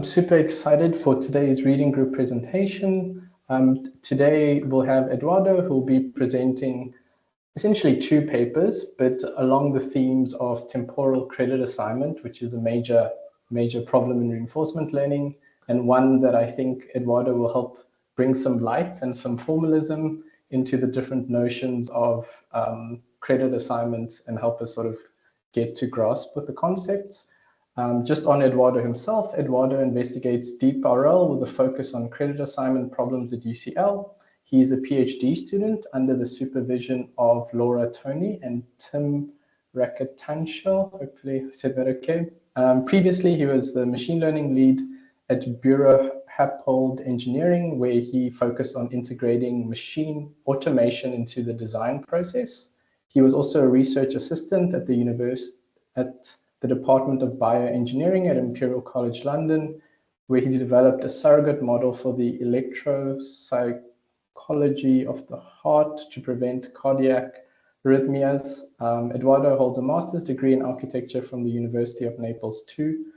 super excited for today's reading group presentation. Today we'll have Eduardo, who will be presenting essentially two papers, but along the themes of temporal credit assignment, which is a major problem in reinforcement learning, and one that I think Eduardo will help bring some light and some formalism into the different notions of credit assignments and help us sort of get to grasp with the concepts. Just on Eduardo himself, Eduardo investigates deep RL with a focus on credit assignment problems at UCL. He's a PhD student under the supervision of Laura Tony and Tim Rakatanshel. Hopefully I said that okay. Previously, he was the machine learning lead at Bureau Happold Engineering, where he focused on integrating machine automation into the design process. He was also a research assistant at the Department of Bioengineering at Imperial College London, where he developed a surrogate model for the electropsychology of the heart to prevent cardiac arrhythmias. Eduardo holds a master's degree in architecture from the University of Naples too.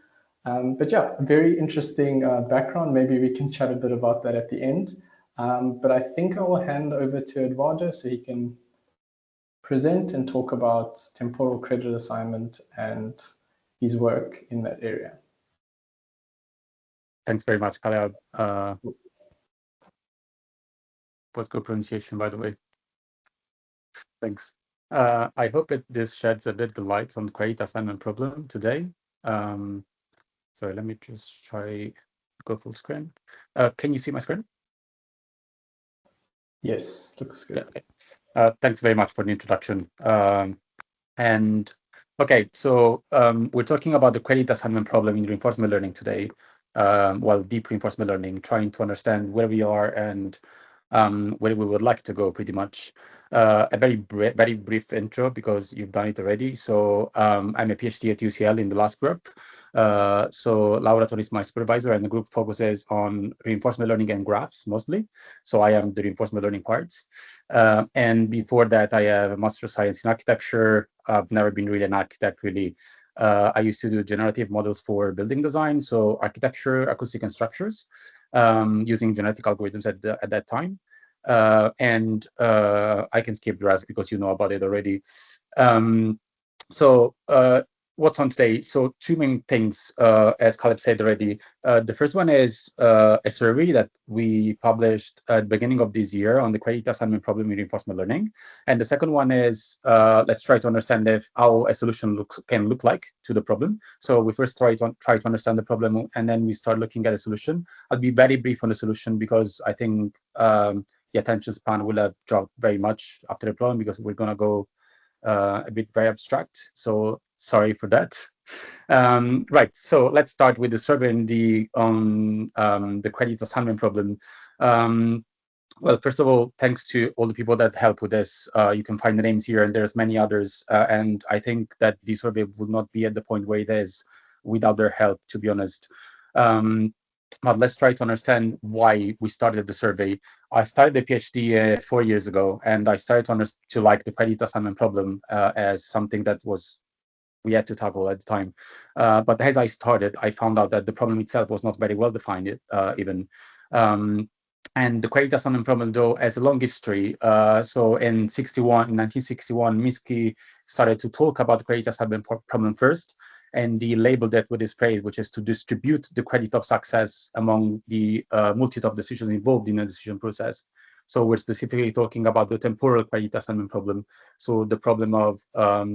But yeah, very interesting background. Maybe we can chat a bit about that at the end. But I think I will hand over to Eduardo so he can present and talk about temporal credit assignment and his work in that area. Thanks very much, Caleb. What's good pronunciation, by the way? Thanks. I hope this sheds a bit of light on the credit assignment problem today. Sorry, let me just try go full screen. Can you see my screen? Yes, looks good. Okay. Thanks very much for the introduction. And okay, so we're talking about the credit assignment problem in reinforcement learning today. Deep reinforcement learning, trying to understand where we are and where we would like to go, pretty much. A very brief intro because you've done it already. So I'm a PhD at UCL in the last group. So Laura Tony is my supervisor, and the group focuses on reinforcement learning and graphs mostly. So I am the reinforcement learning parts. And before that, I have a Master of Science in Architecture. I've never been really an architect, really. I used to do generative models for building design, so architecture, acoustic, and structures, using genetic algorithms at that time. And I can skip the rest because you know about it already. What's on today? So two main things, as Caleb said already. The first one is a survey that we published at the beginning of this year on the credit assignment problem in reinforcement learning. And the second one is let's try to understand how a solution can look like to the problem. So we first try to understand the problem, and then we start looking at a solution. I'll be very brief on the solution because I think the attention span will have dropped very much after the problem because we're going to go a bit very abstract. So sorry for that. Right, so let's start with the survey on the credit assignment problem. Well, first of all, thanks to all the people that help with this. You can find the names here, and there's many others. And I think that the survey would not be at the point where it is without their help, to be honest. But let's try to understand why we started the survey. I started the PhD 4 years ago, and I started to like the credit assignment problem as something that we had to tackle at the time. But as I started, I found out that the problem itself was not very well defined even. And the credit assignment problem, though, has a long history. So in 1961, Minsky started to talk about the credit assignment problem first, and he labeled it with this phrase, which is to distribute the credit of success among the multitude of decisions involved in a decision process. So we're specifically talking about the temporal credit assignment problem. So the problem of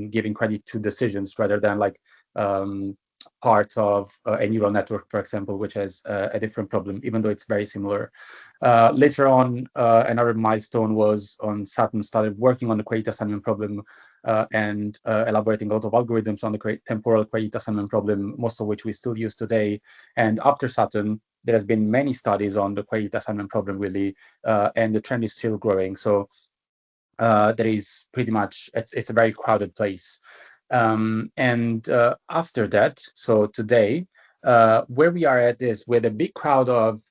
giving credit to decisions rather than like part of a neural network, for example, which has a different problem, even though it's very similar. Later on, another milestone was on Sutton started working on the credit assignment problem and elaborating a lot of algorithms on the temporal credit assignment problem, most of which we still use today. And after Sutton, there has been many studies on the credit assignment problem, really, and the trend is still growing. So there is pretty much, it's a very crowded place. After that, so today, where we are at is with a big crowd of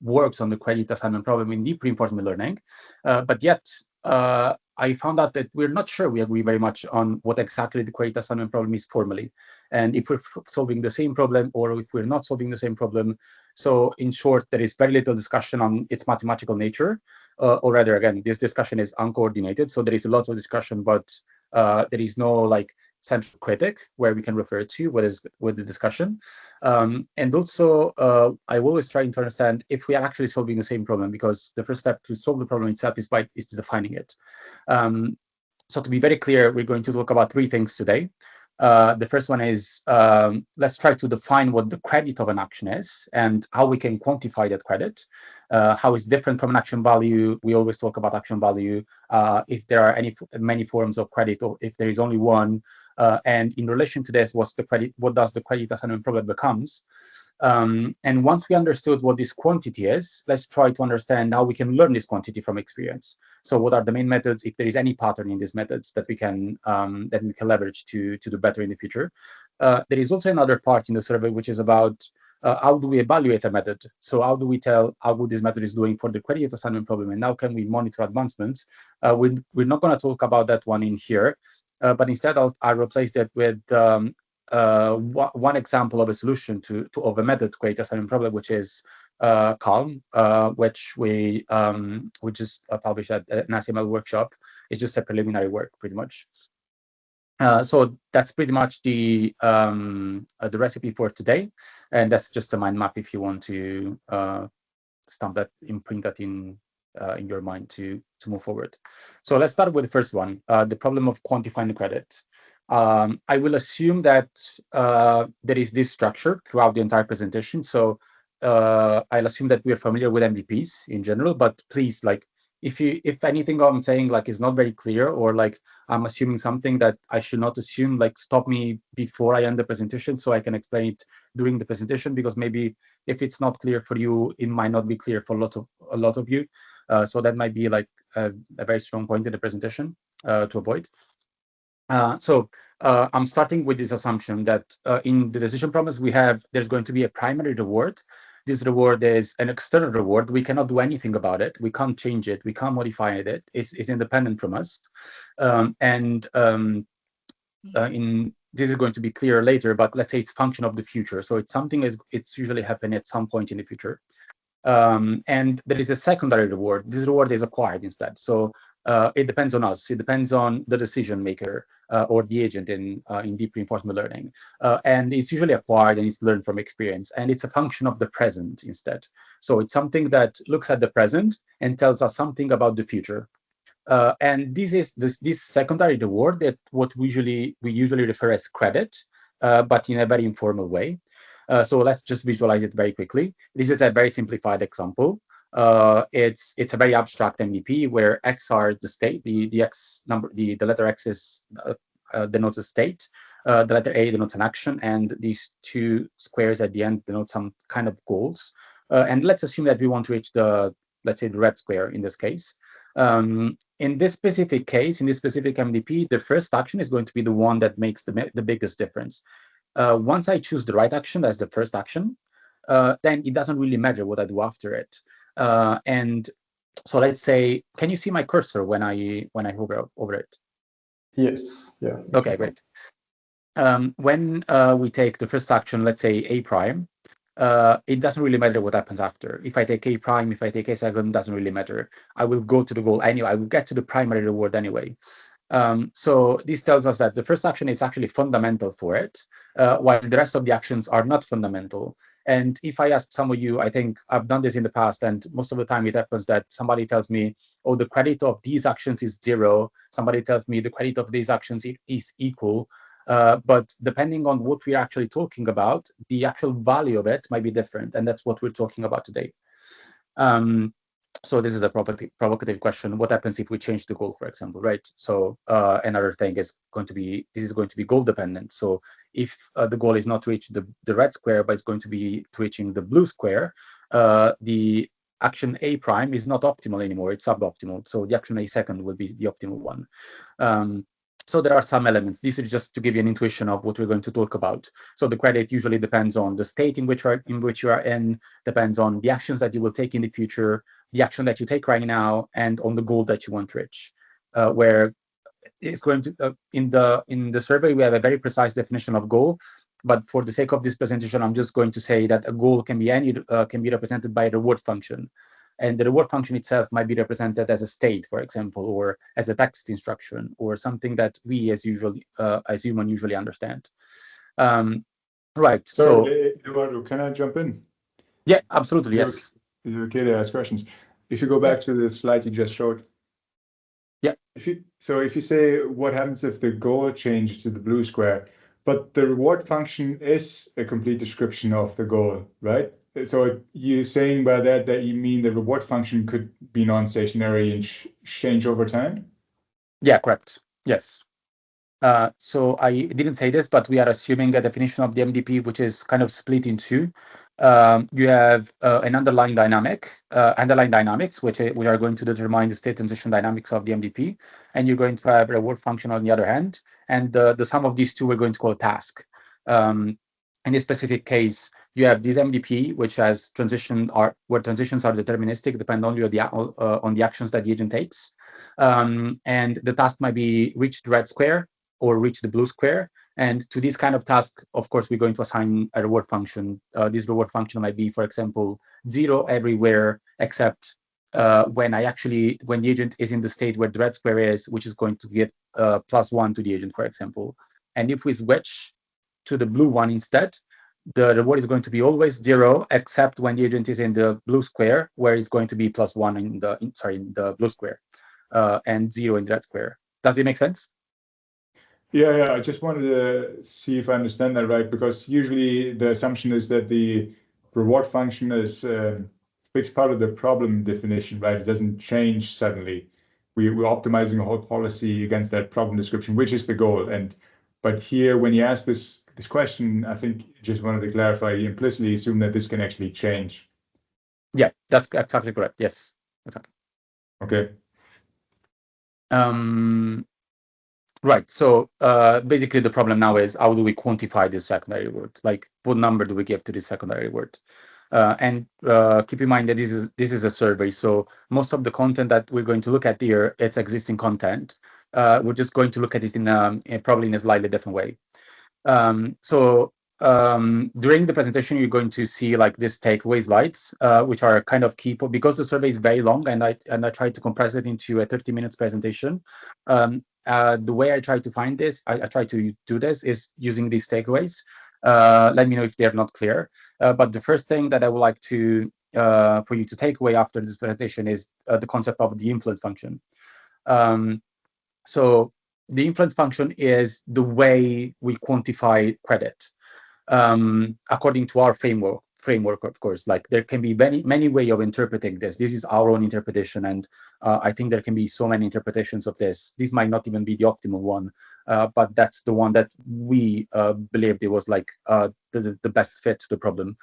works on the credit assignment problem in deep reinforcement learning, but yet I found out that we're not sure we agree very much on what exactly the credit assignment problem is formally, and if we're solving the same problem or if we're not solving the same problem. So in short, there is very little discussion on its mathematical nature, or rather, again, this discussion is uncoordinated. So there is a lot of discussion, but there is no like central critic where we can refer to with the discussion. And also, I always try to understand if we are actually solving the same problem, because the first step to solve the problem itself is defining it. So to be very clear, we're going to talk about three things today. The first one is, let's try to define what the credit of an action is and how we can quantify that credit, how it's different from an action value. We always talk about action value, if there are many forms of credit or if there is only one. And in relation to this, what does the credit assignment problem becomes? And once we understood what this quantity is, let's try to understand how we can learn this quantity from experience. So what are the main methods, if there is any pattern in these methods that we can leverage to do better in the future. There is also another part in the survey, which is about how do we evaluate a method? So how do we tell how good this method is doing for the credit assignment problem, and how can we monitor advancements? We're not going to talk about that one in here, but instead I'll replace that with one example of a solution of a method to create a assignment problem, which is Calm, which we just published at an HTML workshop. It's just a preliminary work, pretty much. So that's pretty much the recipe for today, and that's just a mind map if you want to stamp that, imprint that in your mind to move forward. So let's start with the first one, the problem of quantifying the credit. I will assume that there is this structure throughout the entire presentation. So I'll assume that we are familiar with MVPs in general, but please, like, if anything I'm saying like is not very clear, or like I'm assuming something that I should not assume, like stop me before I end the presentation so I can explain it during the presentation, because maybe if it's not clear for you, it might not be clear for a lot of you. So that might be like a very strong point in the presentation to avoid. So I'm starting with this assumption that in the decision promise there's going to be a primary reward. This reward is an external reward. We cannot do anything about it. We can't change it. We can't modify it. It's independent from us. This is going to be clear later, but let's say it's function of the future. So it's usually happening at some point in the future. And there is a secondary reward. This reward is acquired instead. So it depends on us. It depends on the decision maker or the agent in deep reinforcement learning. And it's usually acquired and it's learned from experience. And it's a function of the present instead. So it's something that looks at the present and tells us something about the future. And this is this secondary reward that we usually refer as credit, but in a very informal way. So let's just visualize it very quickly. This is a very simplified example. It's a very abstract MVP where X are the state, the X number, the letter X is denotes a state, the letter A denotes an action, and these two squares at the end denote some kind of goals. And let's assume that we want to reach let's say the red square in this case. In this specific case, in this specific MVP, the first action is going to be the one that makes the biggest difference. Once I choose the right action as the first action, then it doesn't really matter what I do after it. And so let's say, can you see my cursor when I hover over it? Yes. Yeah. Okay, great. When we take the first action, let's say A prime, it doesn't really matter what happens after. If I take A prime, if I take A second, doesn't really matter. I will go to the goal anyway. I will get to the primary reward anyway. So this tells us that the first action is actually fundamental for it, while the rest of the actions are not fundamental. And if I ask some of you, I think I've done this in the past, and most of the time it happens that somebody tells me, oh, the credit of these actions is 0. Somebody tells me the credit of these actions is equal. But depending on what we're actually talking about, the actual value of it might be different. And that's what we're talking about today. So this is a provocative question. What happens if we change the goal, for example, right? So another thing is this is going to be goal dependent. So if the goal is not to reach the red square, but it's going to be to reaching the blue square, the action A prime is not optimal anymore. It's suboptimal. So the action A second will be the optimal one. So there are some elements. This is just to give you an intuition of what we're going to talk about. So the credit usually depends on the state in which you are in, depends on the actions that you will take in the future, the action that you take right now, and on the goal that you want to reach. where it's going to in the survey we have a very precise definition of goal, but for the sake of this presentation, I'm just going to say that a goal can be represented by a reward function, and the reward function itself might be represented as a state, for example, or as a text instruction, or something that we as human usually understand. Right. So, Eduardo, can I jump in? Yeah, absolutely. Yes. Is it okay to ask questions? If you go back to the slide you just showed. Yeah. If you say what happens if the goal changes to the blue square, but the reward function is a complete description of the goal, right? So you're saying by that you mean the reward function could be non-stationary and change over time? Yeah, correct. Yes. So I didn't say this, but we are assuming a definition of the MDP, which is kind of split in two. You have an underlying dynamics, which are going to determine the state transition dynamics of the MDP, and you're going to have a reward function on the other hand, and the sum of these two we're going to call a task. In this specific case, you have this MDP, which has where transitions are deterministic, depend only on the actions that the agent takes, and the task might be reach the red square or reach the blue square. And to this kind of task, of course, we're going to assign a reward function. This reward function might be, for example, 0 everywhere except when the agent is in the state where the red square is, which is going to get +1 to the agent, for example. And if we switch to the blue one instead, the reward is going to be always 0 except when the agent is in the blue square, where it's going to be +1 in the blue square, and 0 in the red square. Does it make sense? Yeah. I just wanted to see if I understand that right, because usually the assumption is that the reward function is a fixed part of the problem definition, right? It doesn't change suddenly. We're optimizing a whole policy against that problem description, which is the goal. But here, when you ask this question, I think you just wanted to clarify, you implicitly assume that this can actually change. Yeah, that's exactly correct. Yes, exactly. Okay. Right. So basically, the problem now is how do we quantify this secondary word? Like, what number do we give to this secondary word? And keep in mind that this is a survey, so most of the content that we're going to look at here, it's existing content. We're just going to look at it probably in a slightly different way. During the presentation, you're going to see like this takeaway slides, which are kind of key because the survey is very long, and I tried to compress it into a 30 minutes presentation. The way I try to find this, I try to do this is using these takeaways. Let me know if they're not clear. But the first thing that I would like to for you to take away after this presentation is the concept of the influence function. So the influence function is the way we quantify credit according to our framework, of course. Like, there can be many ways of interpreting this. This is our own interpretation, and I think there can be so many interpretations of this. This might not even be the optimal one, but that's the one that we believed it was like the best fit to the problem.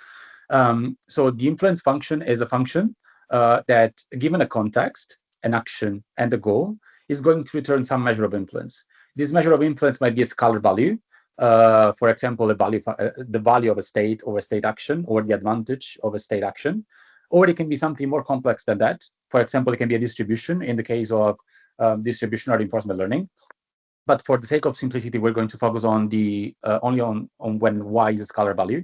So the influence function is a function that, given a context, an action, and a goal, is going to return some measure of influence. This measure of influence might be a scalar value, for example, the value of a state or a state action, or the advantage of a state action, or it can be something more complex than that. For example, it can be a distribution in the case of distributional reinforcement learning. But for the sake of simplicity, we're going to focus on only on when y is a scalar value.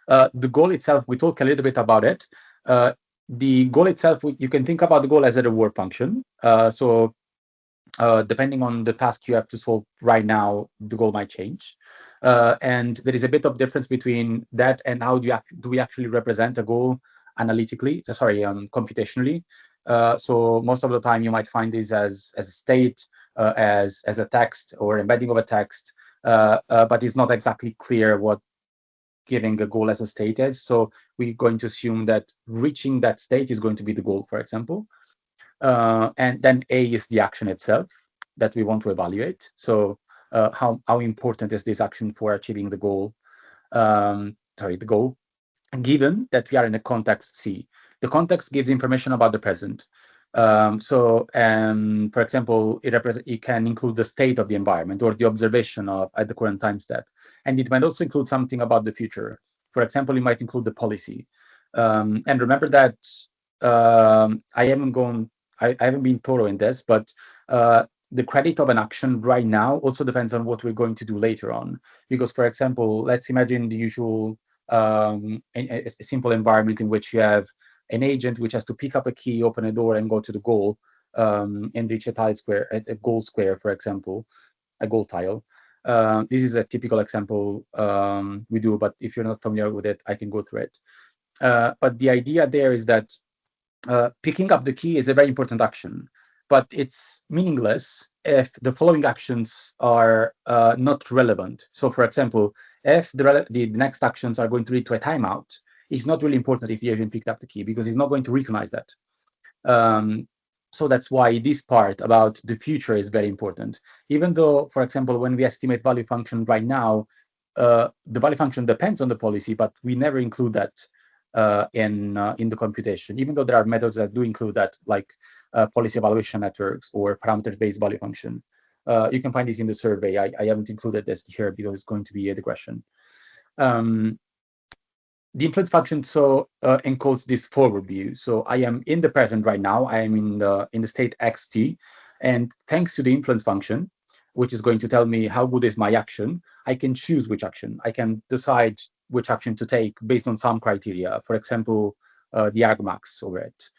The goal itself, we talk a little bit about it. The goal itself, you can think about the goal as a reward function. Depending on the task you have to solve right now, the goal might change. And there is a bit of difference between that and how do we actually represent a goal analytically, computationally. So most of the time you might find this as a state, as a text or embedding of a text, but it's not exactly clear what giving a goal as a state is. So we're going to assume that reaching that state is going to be the goal, for example. And then A is the action itself that we want to evaluate. So how important is this action for achieving the goal? The goal, given that we are in a context C. The context gives information about the present. For example, it can include the state of the environment or the observation at the current time step. And it might also include something about the future. For example, it might include the policy. And remember that I haven't been thorough in this, but the credit of an action right now also depends on what we're going to do later on. Because, for example, let's imagine the usual a simple environment in which you have an agent which has to pick up a key, open a door, and go to the goal and reach a tile square, a goal square, for example, a goal tile. This is a typical example we do, but if you're not familiar with it, I can go through it. But the idea there is that picking up the key is a very important action, but it's meaningless if the following actions are not relevant. So, for example, if the next actions are going to lead to a timeout, it's not really important if you even picked up the key, because it's not going to recognize that. So that's why this part about the future is very important. Even though, for example, when we estimate value function right now, the value function depends on the policy, but we never include that in the computation, even though there are methods that do include that, like policy evaluation networks or parameter-based value function. You can find this in the survey. I haven't included this here because it's going to be a digression. The influence function encodes this forward view. So I am in the present right now. I am in the state xt, and thanks to the influence function, which is going to tell me how good is my action, I can choose which action. I can decide which action to take based on some criteria. For example, the argmax over it,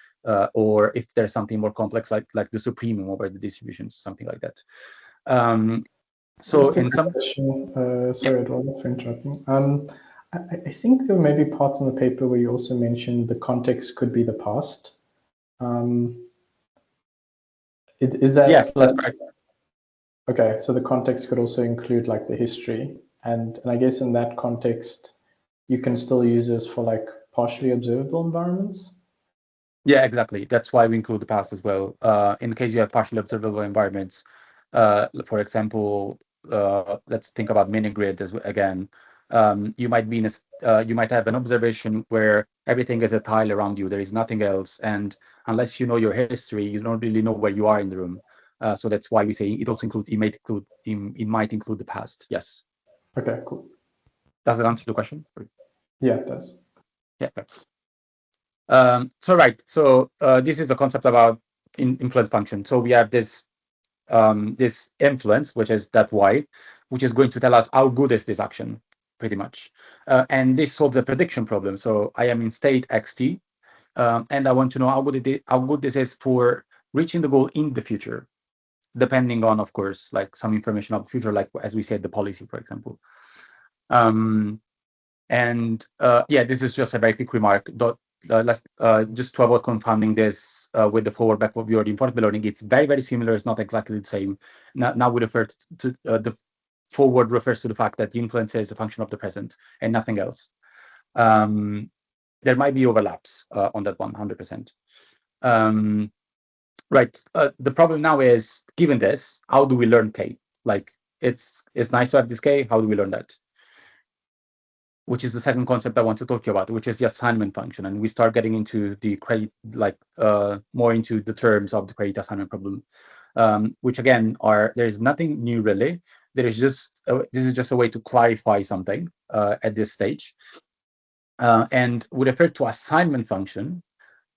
or if there's something more complex like the supremum over the distributions, something like that. So in some question, sorry, Eduardo, for interrupting. I think there may be parts in the paper where you also mentioned the context could be the past. Is that? Yes, that's correct. Okay, so the context could also include like the history, and I guess in that context, you can still use this for like partially observable environments. Yeah, exactly. That's why we include the past as well. In case you have partially observable environments, for example, let's think about mini-grid again. You might be you might have an observation where everything is a tile around you. There is nothing else, and unless you know your history, you don't really know where you are in the room. So that's why we say it also include. It might include the past. Yes. Okay. Cool. Does that answer the question? Yeah, it does. Yeah. So this is the concept about influence function. So we have this this influence, which is that y, which is going to tell us how good is this action, pretty much. And this solves a prediction problem. So I am in state xt, and I want to know how good this is for reaching the goal in the future, depending on, of course, like some information of the future, like as we said, the policy, for example. Yeah, this is just a very quick remark. Let's just to avoid confounding this with the forward backward view or reinforcement learning. It's very similler. It's not exactly the same. Now we refer to the forward refers to the fact that the influence is a function of the present and nothing else. There might be overlaps on that 100%. Right. The problem now is, given this, how do we learn K? Like, it's nice to have this K. How do we learn that? Which is the second concept I want to talk to you about, which is the assignment function. And we start getting into the credit, more into the terms of the credit assignment problem, which again there's nothing new really. There is just this is just a way to clarify something at this stage. And we refer to assignment function.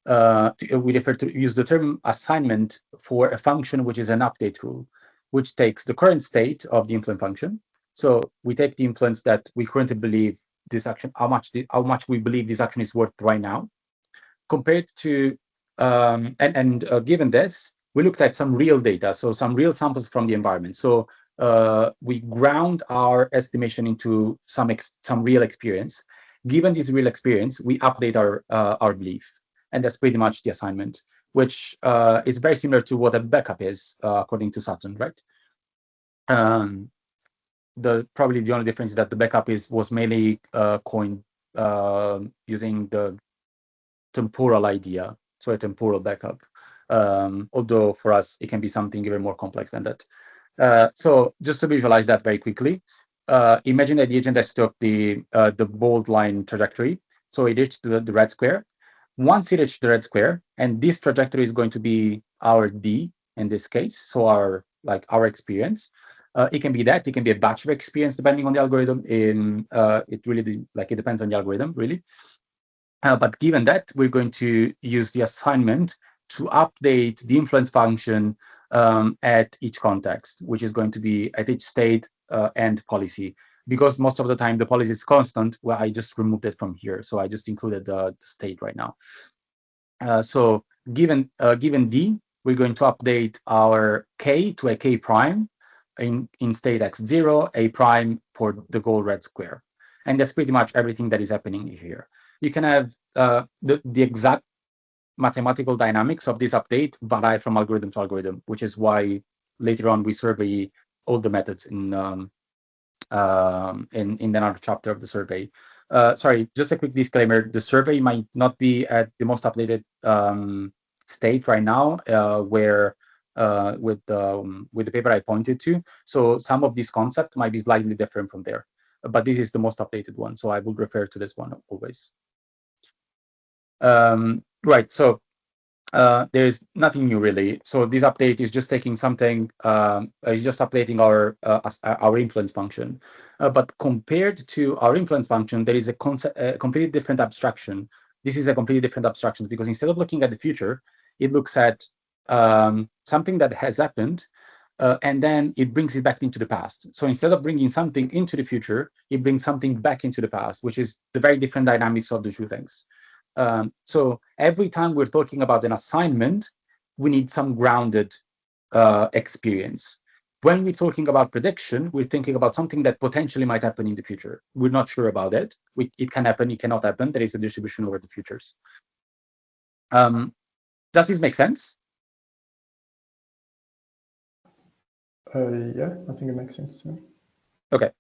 We refer to use the term assignment for a function which is an update rule, which takes the current state of the influence function. So we take the influence that we currently believe this action, how much we believe this action is worth right now, compared to given this, we looked at some real data, so some real samples from the environment. So we ground our estimation into some real experience. Given this real experience, we update our belief, and that's pretty much the assignment, which is very similar to what a backup is according to Sutton, right? Probably the only difference is that the backup was mainly coined using the temporal idea, so a temporal backup. Although for us it can be something even more complex than that. So just to visualize that very quickly, imagine that the agent has took the bold line trajectory, so it reached the red square. Once it reached the red square, and this trajectory is going to be our D in this case, so our experience. It can be that, it can be a batch of experience depending on the algorithm. It really it depends on the algorithm really. But given that, we're going to use the assignment to update the influence function at each context, which is going to be at each state and policy. Because most of the time the policy is constant, well, I just removed it from here. So I just included the state right now. So given D, we're going to update our K to a K prime in state X0, A prime for the goal red square. And that's pretty much everything that is happening here. You can have the exact mathematical dynamics of this update vary from algorithm to algorithm, which is why later on we survey all the methods in another chapter of the survey. Sorry, just a quick disclaimer: the survey might not be at the most updated state right now, where with the paper I pointed to. So some of these concepts might be slightly different from there, but this is the most updated one. So I would refer to this one always. Right. So there's nothing new really. So this update is just taking something, it's just updating our influence function. But compared to our influence function, there is a completely different abstraction. This is a completely different abstraction because instead of looking at the future, it looks at something that has happened, and then it brings it back into the past. So instead of bringing something into the future, it brings something back into the past, which is the very different dynamics of the two things. So every time we're talking about an assignment, we need some grounded experience. When we're talking about prediction, we're thinking about something that potentially might happen in the future. We're not sure about it. It can happen, it cannot happen. There is a distribution over the futures. Does this make sense? Yeah, I think it makes sense. Yeah. Okay.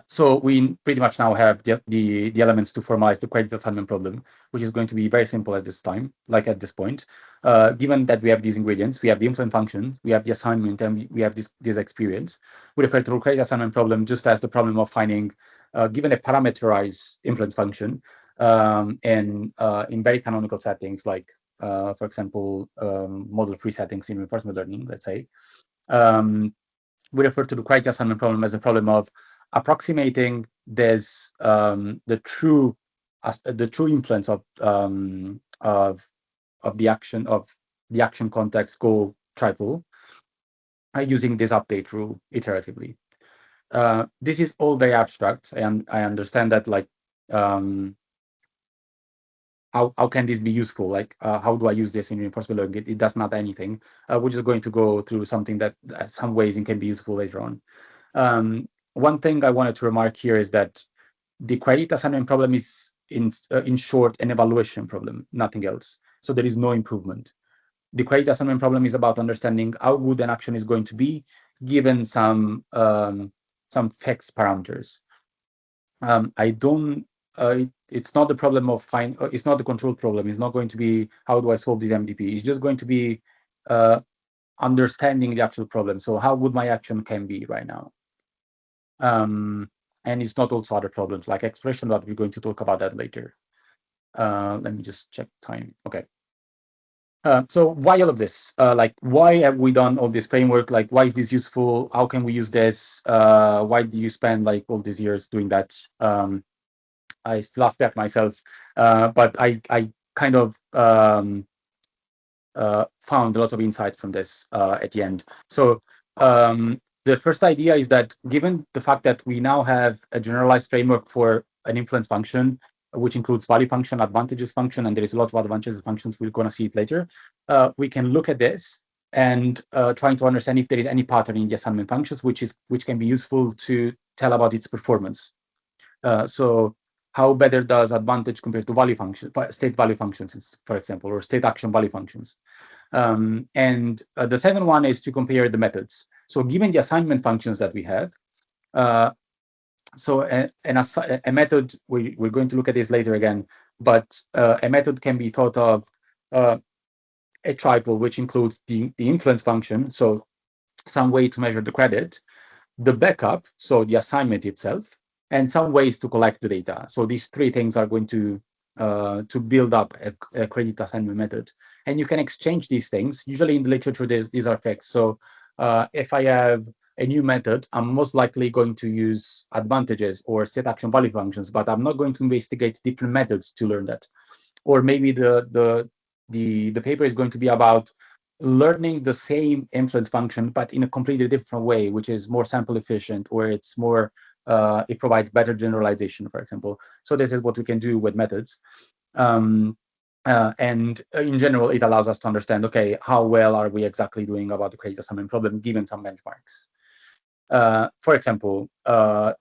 So we pretty much now have the elements to formalize the credit assignment problem, which is going to be very simple at this time, like at this point. Given that we have these ingredients, we have the influence function, we have the assignment, and we have this experience. We refer to the credit assignment problem just as the problem of finding, given a parameterized influence function, and in very canonical settings, like, for example, model-free settings in reinforcement learning, let's say, we refer to the credit assignment problem as a problem of approximating this the true influence of the action context goal triple using this update rule iteratively. This is all very abstract, and I understand that, like, how can this be useful? Like, how do I use this in reinforcement learning? It does not anything. We're just going to go through something that some ways it can be useful later on. One thing I wanted to remark here is that the credit assignment problem is, in short, an evaluation problem, nothing else. So there is no improvement. The credit assignment problem is about understanding how good an action is going to be given some fixed parameters. It's not the problem of it's not the control problem. It's not going to be how do I solve this MDP. It's just going to be understanding the actual problem. So how good my action can be right now. And it's not also other problems like expression, but we're going to talk about that later. Let me just check time. Okay. So why all of this? Like, why have we done all this framework? Like, why is this useful? How can we use this? Why do you spend like all these years doing that? I still ask that myself, but I kind of found a lot of insight from this at the end. So the first idea is that given the fact that we now have a generalized framework for an influence function, which includes value function, advantages function, and there is a lot of advantages functions, we're going to see it later, we can look at this and trying to understand if there is any pattern in the assignment functions, which can be useful to tell about its performance. So how better does advantage compare to value function, state value functions, for example, or state action value functions? And the second one is to compare the methods. So given the assignment functions that we have, so a method, we're going to look at this later again, but a method can be thought of a triple, which includes the influence function, so some way to measure the credit, the backup, so the assignment itself, and some ways to collect the data. So these three things are going to build up a credit assignment method. And you can exchange these things. Usually in the literature, these are fixed. So if I have a new method, I'm most likely going to use advantages or state action value functions, but I'm not going to investigate different methods to learn that. Or maybe the paper is going to be about learning the same influence function, but in a completely different way, which is more sample efficient, or it's more, it provides better generalization, for example. So this is what we can do with methods. And in general, it allows us to understand, okay, how well are we exactly doing about the credit assignment problem given some benchmarks. For example,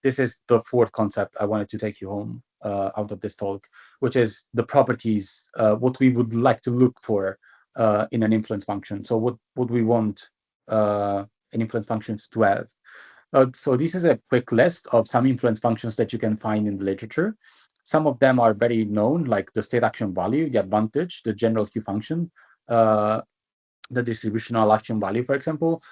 this is the fourth concept I wanted to take you home out of this talk, which is the properties, what we would like to look for in an influence function. So what would we want an influence functions to have? So this is a quick list of some influence functions that you can find in the literature. Some of them are very known, like the state action value, the advantage, the general Q function, the distributional action value, for example.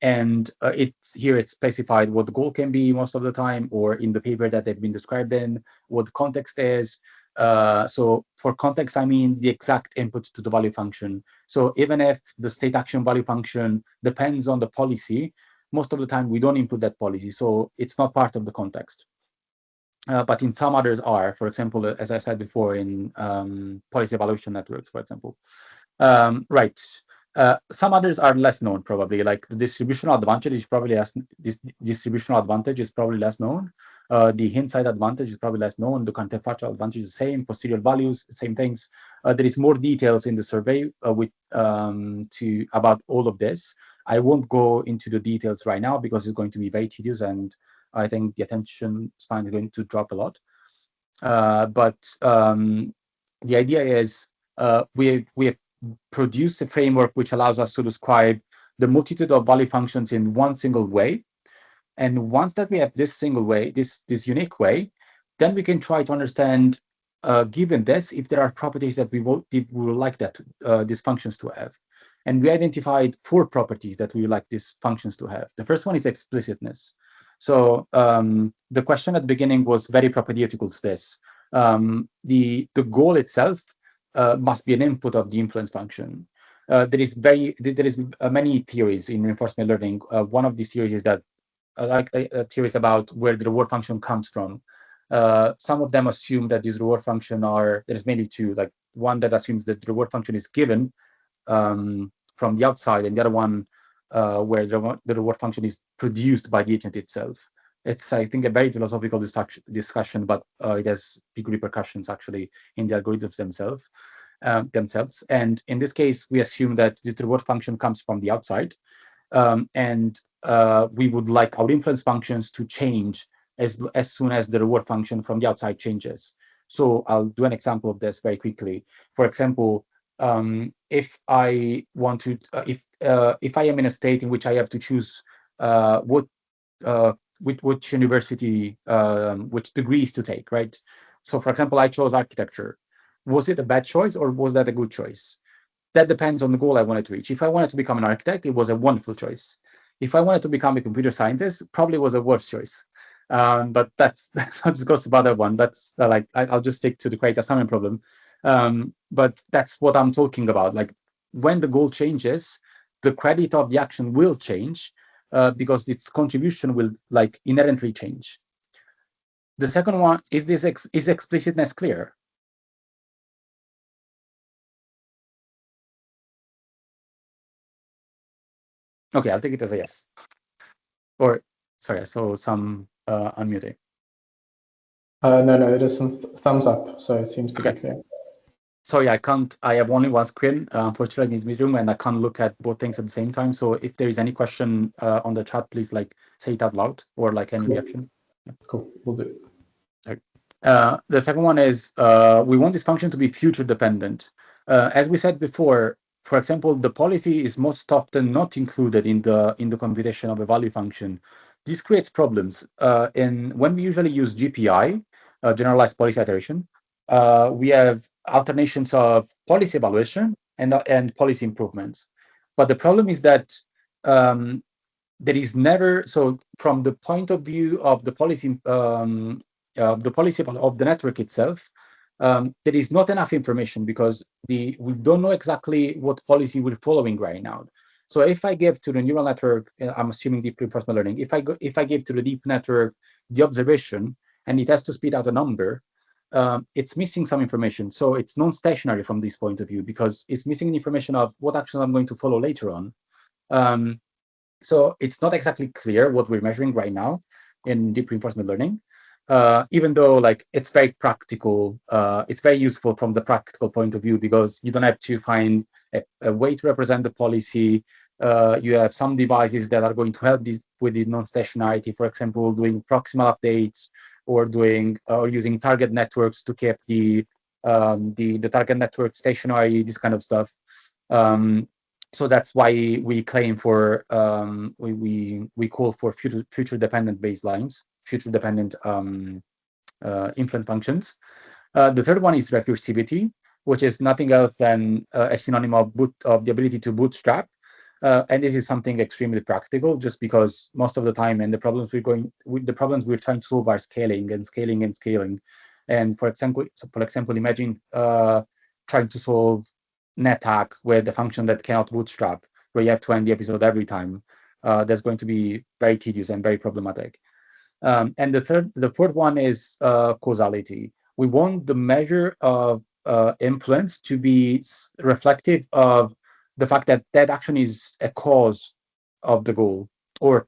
It's specified what the goal can be most of the time, or in the paper that they've been described in, what the context is. So for context, I mean the exact input to the value function. So even if the state action value function depends on the policy, most of the time we don't input that policy, so it's not part of the context. But in some others are, for example, as I said before, in policy evaluation networks, for example. Right. Some others are less known, probably, like the distributional advantage is probably less. This distributional advantage is probably less known. The hindsight advantage is probably less known. The counterfactual advantage is the same. Posterior values, same things. There is more details in the survey about all of this. I won't go into the details right now because it's going to be very tedious, and I think the attention span is going to drop a lot. But the idea is we have produced a framework which allows us to describe the multitude of value functions in one single way. And once that we have this single way, this unique way, then we can try to understand, given this, if there are properties that we would like that these functions to have. And we identified 4 properties that we would like these functions to have. The first one is explicitness. So the question at the beginning was very propaedetical to this. The goal itself must be an input of the influence function. There is many theories in reinforcement learning. One of these theories is that theories about where the reward function comes from. Some of them assume that these reward function there's mainly 2, like one that assumes that the reward function is given from the outside, and the other one where the reward function is produced by the agent itself. It's, I think, a very philosophical discussion, but it has big repercussions actually in the algorithms themselves. And in this case, we assume that this reward function comes from the outside, and we would like our influence functions to change as soon as the reward function from the outside changes. So I'll do an example of this very quickly. For example, if I want to, if I am in a state in which I have to choose which university, which degrees to take, right? So for example, I chose architecture. Was it a bad choice or was that a good choice? That depends on the goal I wanted to reach. If I wanted to become an architect, it was a wonderful choice. If I wanted to become a computer scientist, probably was a worse choice. But that goes about that one. That's like, I'll just stick to the credit assignment problem. But that's what I'm talking about. Like when the goal changes, the credit of the action will change because its contribution will like inherently change. The second one is is explicitness clear? Okay, I'll take it as a yes. Or sorry, I saw some unmuting. No, it is some thumbs up, so it seems to be clear. Sorry, I have only one screen, unfortunately, in this meeting, and I can't look at both things at the same time. So if there is any question on the chat, please like say it out loud or like any reaction. Yeah. Cool, we'll do. Okay. The second one is we want this function to be future dependent. As we said before, for example, the policy is most often not included in the computation of a value function. This creates problems. When we usually use GPI, generalized policy iteration, we have alternations of policy evaluation and policy improvements. But the problem is that there is never, so from the point of view of the policy of the network itself, there is not enough information because we don't know exactly what policy we're following right now. So if I give to the neural network, I'm assuming deep reinforcement learning, if I give to the deep network the observation and it has to spit out a number, it's missing some information. So it's non-stationary from this point of view, because it's missing information of what actions I'm going to follow later on. So it's not exactly clear what we're measuring right now in deep reinforcement learning, even though like it's very practical. It's very useful from the practical point of view, because you don't have to find a way to represent the policy. You have some devices that are going to help with this non-stationarity, for example, doing proximal updates, or doing or using target networks to keep the target network stationary, this kind of stuff. So that's why we claim for we call for future dependent baselines, future dependent inference functions. The third one is recursivity, which is nothing else than a synonym of the ability to bootstrap. And this is something extremely practical, just because most of the time, and the problems we're trying to solve are scaling and scaling and scaling. And for example, imagine trying to solve NetHack with a function that cannot bootstrap, where you have to end the episode every time. That's going to be very tedious and very problematic. And the fourth one is causality. We want the measure of influence to be reflective of the fact that that action is a cause of the goal, or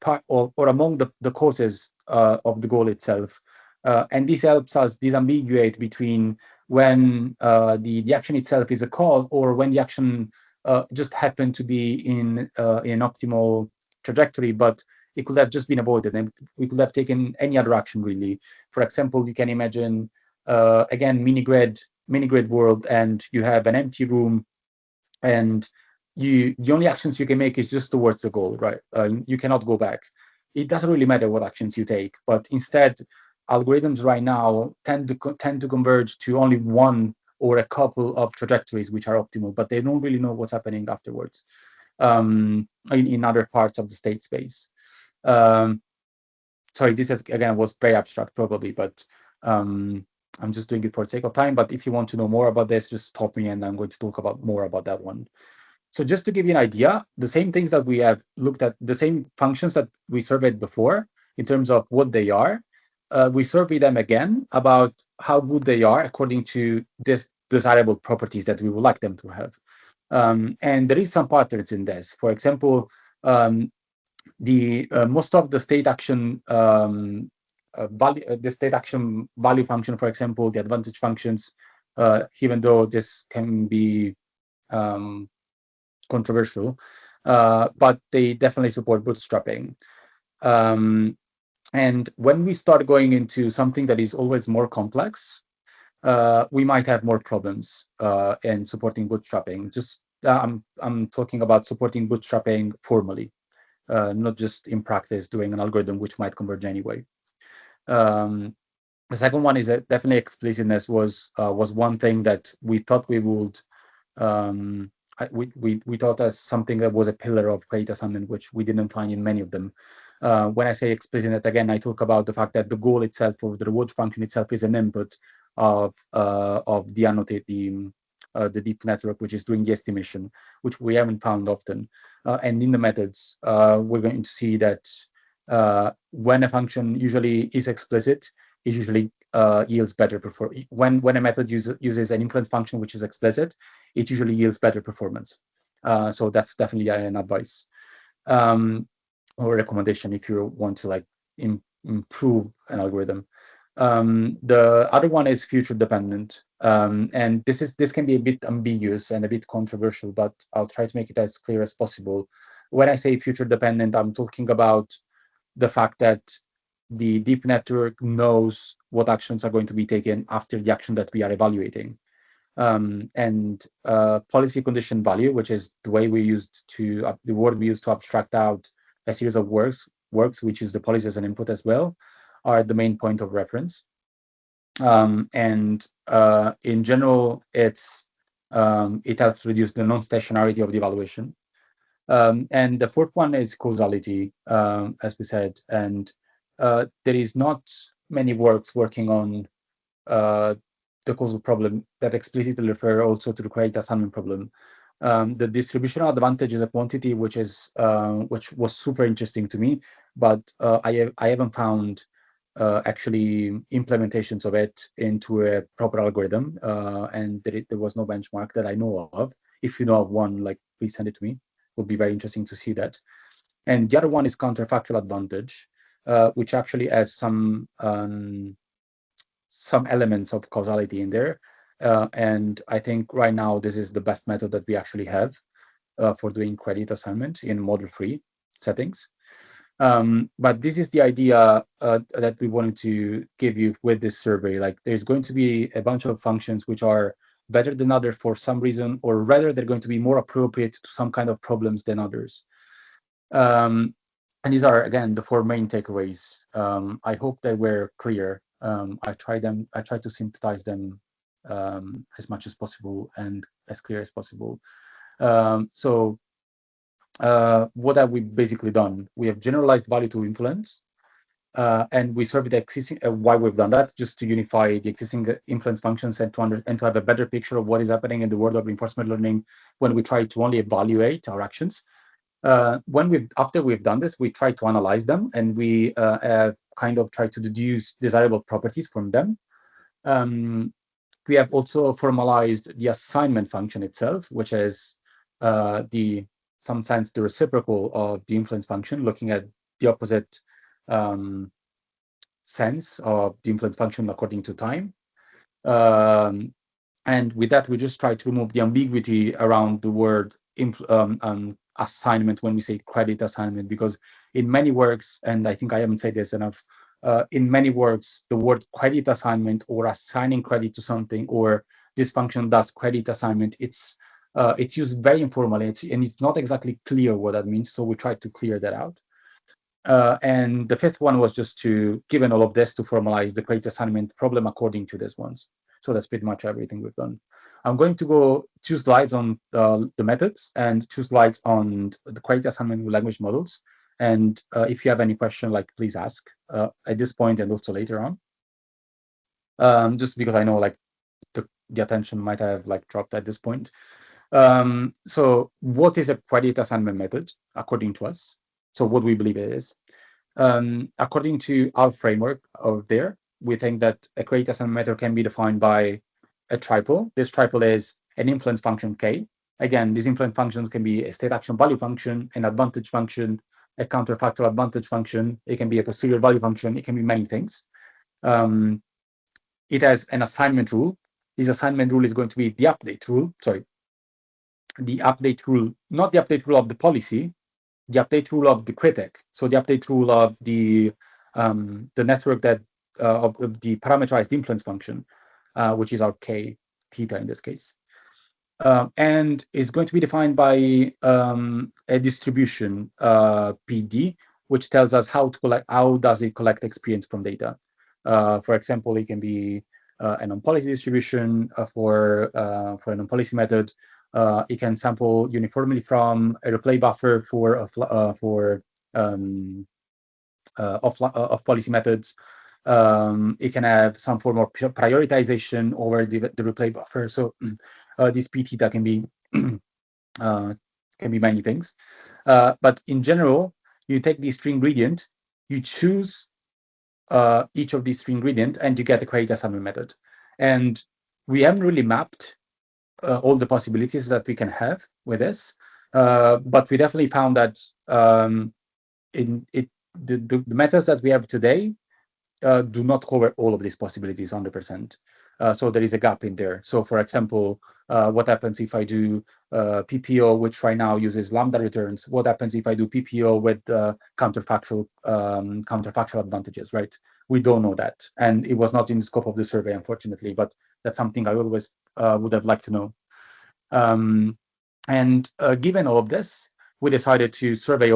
among the causes of the goal itself. And this helps us disambiguate between when the action itself is a cause, or when the action just happened to be in an optimal trajectory, but it could have just been avoided, and we could have taken any other action, really. For example, you can imagine, again, mini-grid world, and you have an empty room, and the only actions you can make is just towards the goal, right? You cannot go back. It doesn't really matter what actions you take, but instead, algorithms right now tend to converge to only one or a couple of trajectories which are optimal, but they don't really know what's happening afterwards in other parts of the state space. Sorry, this is, again, was very abstract probably, but I'm just doing it for the sake of time. But if you want to know more about this, just stop me and I'm going to talk more about that one. So just to give you an idea, the same things that we have looked at, the same functions that we surveyed before in terms of what they are, we survey them again about how good they are according to this desirable properties that we would like them to have. And there is some patterns in this. For example, most of the state action value function, for example, the advantage functions, even though this can be controversial, but they definitely support bootstrapping. And when we start going into something that is always more complex, we might have more problems in supporting bootstrapping. Just I'm talking about supporting bootstrapping formally, not just in practice doing an algorithm which might converge anyway. The second one is that definitely explicitness was one thing that we thought we would we thought as something that was a pillar of credit assignment, which we didn't find in many of them. When I say explicitness, again, I talk about the fact that the goal itself, or the reward function itself, is an input of the annotate, the deep network, which is doing the estimation, which we haven't found often. And in the methods, we're going to see that when a function usually is explicit, it usually yields better performance. When a method uses an inference function which is explicit, it usually yields better performance. So that's definitely an advice or recommendation if you want to improve an algorithm. The other one is future dependent, and this can be a bit ambiguous and a bit controversial, but I'll try to make it as clear as possible. When I say future dependent, I'm talking about the fact that the deep network knows what actions are going to be taken after the action that we are evaluating. And policy condition value, which is the way we used to the word we used to abstract out a series of works, which use the policy as an input as well, are the main point of reference. And in general, it helps reduce the non-stationarity of the evaluation. And the fourth one is causality, as we said, and there is not many works working on the causal problem that explicitly refer also to the credit assignment problem. The distributional advantage is a quantity which was super interesting to me, but I haven't found actually implementations of it into a proper algorithm, and there was no benchmark that I know of. If you know of one, like, please send it to me. It would be very interesting to see that. And the other one is counterfactual advantage, which actually has some elements of causality in there. And I think right now this is the best method that we actually have for doing credit assignment in model-free settings. But this is the idea that we wanted to give you with this survey. Like, there's going to be a bunch of functions which are better than others for some reason, or rather they're going to be more appropriate to some kind of problems than others. And these are, again, the 4 main takeaways. I hope they were clear. I tried to synthesize them as much as possible and as clear as possible. So what have we basically done? We have generalized value to influence, and we surveyed the existing. Why we've done that? Just to unify the existing influence functions and to have a better picture of what is happening in the world of reinforcement learning when we try to only evaluate our actions. After we've done this, we try to analyze them, and we kind of try to deduce desirable properties from them. We have also formalized the assignment function itself, which is sometimes the reciprocal of the influence function, looking at the opposite sense of the influence function according to time. And with that, we just try to remove the ambiguity around the word assignment when we say credit assignment, because in many works, and I think I haven't said this enough, in many works, the word credit assignment or assigning credit to something, or this function does credit assignment, it's used very informally, and it's not exactly clear what that means. So we tried to clear that out. And the 5th one was just to, given all of this, to formalize the credit assignment problem according to these ones. So that's pretty much everything we've done. I'm going to go 2 slides on the methods and 2 slides on the credit assignment with language models. And if you have any question, like, please ask at this point and also later on. Just because I know, like, the attention might have, like, dropped at this point. So what is a credit assignment method according to us? So what we believe it is. According to our framework of there, we think that a credit assignment method can be defined by a triple. This triple is an influence function K. Again, these influence functions can be a state action value function, an advantage function, a counterfactual advantage function. It can be a posterior value function. It can be many things. It has an assignment rule. This assignment rule is going to be the update rule. Sorry, the update rule, not the update rule of the policy, the update rule of the critic. So the update rule of the network that of the parameterized influence function, which is our K theta in this case, and is going to be defined by a distribution PD, which tells us how does it collect experience from data. For example, it can be a non-policy distribution for a non-policy method. It can sample uniformly from a replay buffer for off-policy methods. It can have some form of prioritization over the replay buffer. So this p theta can be many things. But in general, you take the string gradient, you choose each of these 3 ingredients, and you get the credit assignment method. And we haven't really mapped all the possibilities that we can have with this, but we definitely found that the methods that we have today do not cover all of these possibilities 100%. So there is a gap in there. So, for example, what happens if I do PPO, which right now uses lambda returns? What happens if I do PPO with counterfactual advantages, right? We don't know that. And it was not in the scope of the survey, unfortunately, but that's something I always would have liked to know. And given all of this, we decided to survey,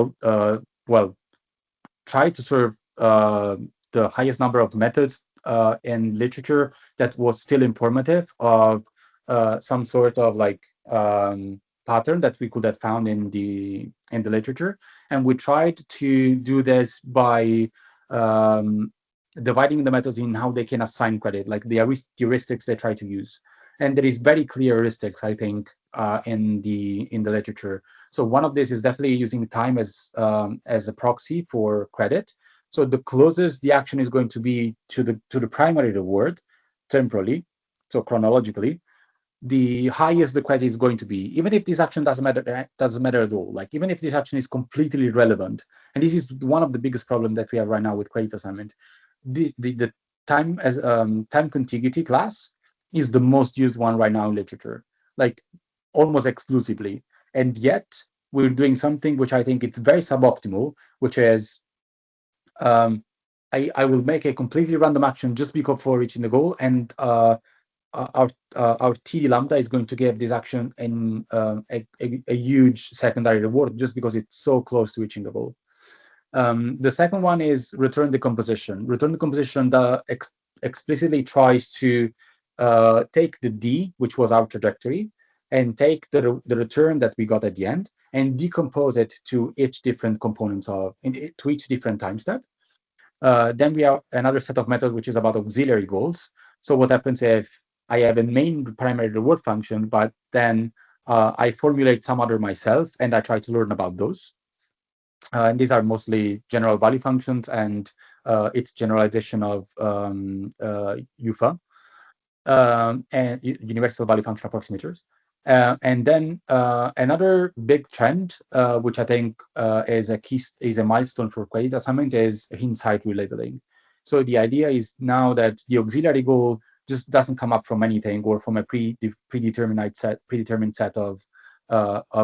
try to serve the highest number of methods in literature that was still informative of some sort of like pattern that we could have found in the literature. And we tried to do this by dividing the methods in how they can assign credit, like the heuristics they try to use. And there is very clear heuristics, I think, in the literature. So one of these is definitely using time as a proxy for credit. So the closest the action is going to be to the primary reward temporally, so chronologically, the highest the credit is going to be, even if this action doesn't matter at all. Like even if this action is completely irrelevant, and this is one of the biggest problems that we have right now with credit assignment. The time as time contiguity class is the most used one right now in literature, like almost exclusively. And yet we're doing something which I think it's very suboptimal, which is I will make a completely random action just before reaching the goal, and our TD lambda is going to give this action a huge secondary reward just because it's so close to reaching the goal. The second one is return decomposition. Return decomposition explicitly tries to take the D, which was our trajectory, and take the return that we got at the end and decompose it to each different components to each different time step. Then we have another set of methods which is about auxiliary goals. So what happens if I have a main primary reward function, but then I formulate some other myself and I try to learn about those. And these are mostly general value functions and its generalization of UFA and universal value function approximators. And then another big trend, which I think is a milestone for credit assignment, is hindsight relabeling. So the idea is now that the auxiliary goal just doesn't come up from anything or from a predetermined set of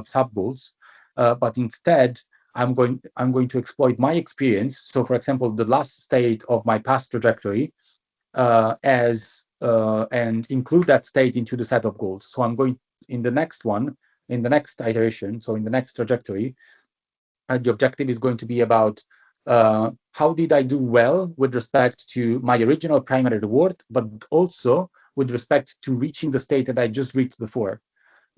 sub goals, but instead I'm going to exploit my experience. So, for example, the last state of my past trajectory and include that state into the set of goals. So I'm going in the next iteration, so in the next trajectory, the objective is going to be about how did I do well with respect to my original primary reward, but also with respect to reaching the state that I just reached before.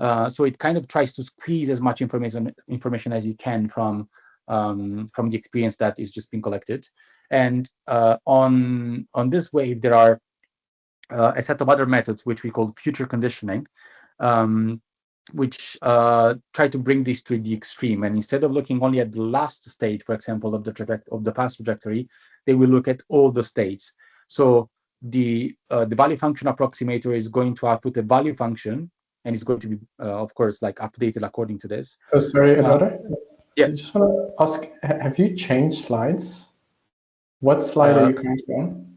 So it kind of tries to squeeze as much information as it can from the experience that is just being collected. And on this wave, there are a set of other methods which we call future conditioning, which try to bring this to the extreme. And instead of looking only at the last state, for example, of the past trajectory, they will look at all the states. So the value function approximator is going to output a value function, and it's going to be, of course, like updated according to this. Oh, sorry, Eduardo. Yeah. I just want to ask: have you changed slides? What slide are you currently on?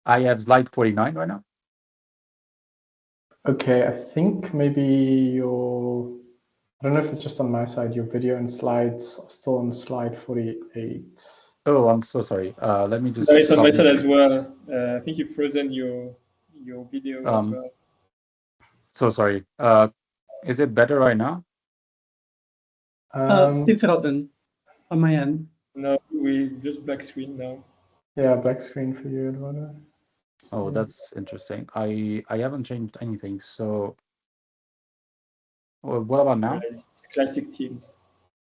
I have slide 49 right now. Okay, I think maybe I don't know if it's just on my side, your video and slides are still on slide 48. Oh, I'm so sorry. Let me just. No, it's on my side as well. I think you've frozen your video as well. So sorry. Is it better right now? Still frozen on my end. No, we just black screen now. Yeah, black screen for you, Eduardo. Oh, that's interesting. I haven't changed anything. So, well, what about now? It's classic Teams.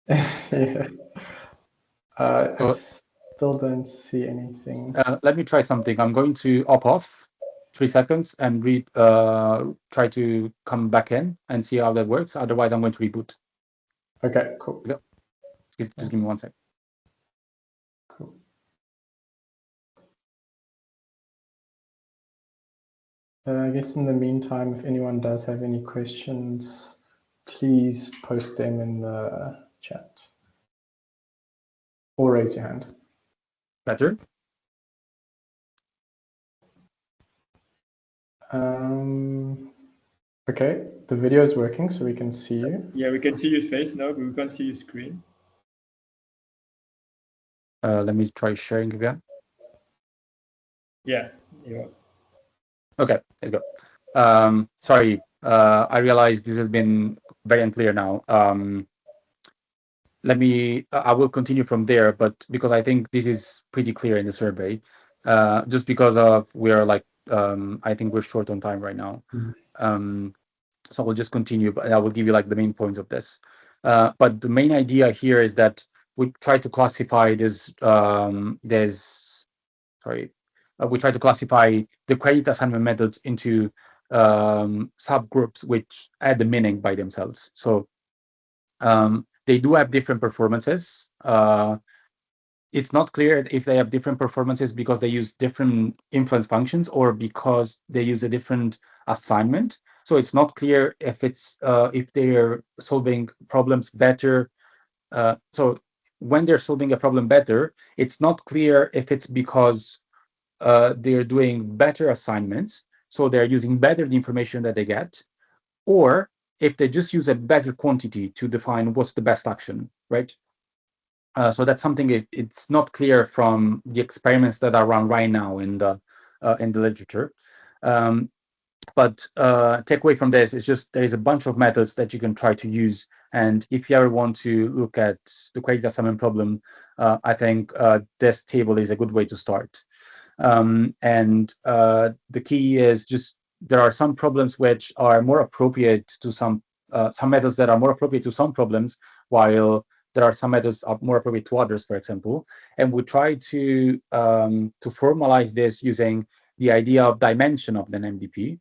Yeah. I still don't see anything. Let me try something. I'm going to off 3 seconds and try to come back in and see how that works. Otherwise, I'm going to reboot. Okay, cool. Yeah. Just give me 1 sec. Cool. I guess in the meantime, if anyone does have any questions, please post them in the chat or raise your hand. Better? Okay, the video is working, so we can see you. Yeah, we can see your face now, but we can't see your screen. Let me try sharing again. Yeah, yeah. Okay, let's go. Sorry, I realize this has been very unclear now. I will continue from there, but because I think this is pretty clear in the survey, just because we are like, I think we're short on time right now. So we'll just continue, but I will give you like the main points of this. But the main idea here is that we try to classify we try to classify the credit assignment methods into subgroups which add the meaning by themselves. So they do have different performances. it's not clear if they have different performances because they use different influence functions or because they use a different assignment. So it's not clear if it's if they're solving problems better. So when they're solving a problem better, it's not clear if it's because they're doing better assignments, so they're using better the information that they get, or if they just use a better quantity to define what's the best action, right? So that's something it's not clear from the experiments that are run right now in the literature. But take away from this is just there is a bunch of methods that you can try to use. And if you ever want to look at the credit assignment problem, I think this table is a good way to start. And the key is just there are some problems which are more appropriate to some methods that are more appropriate to some problems, while there are some methods are more appropriate to others, for example. And we try to formalize this using the idea of dimension of an MDP.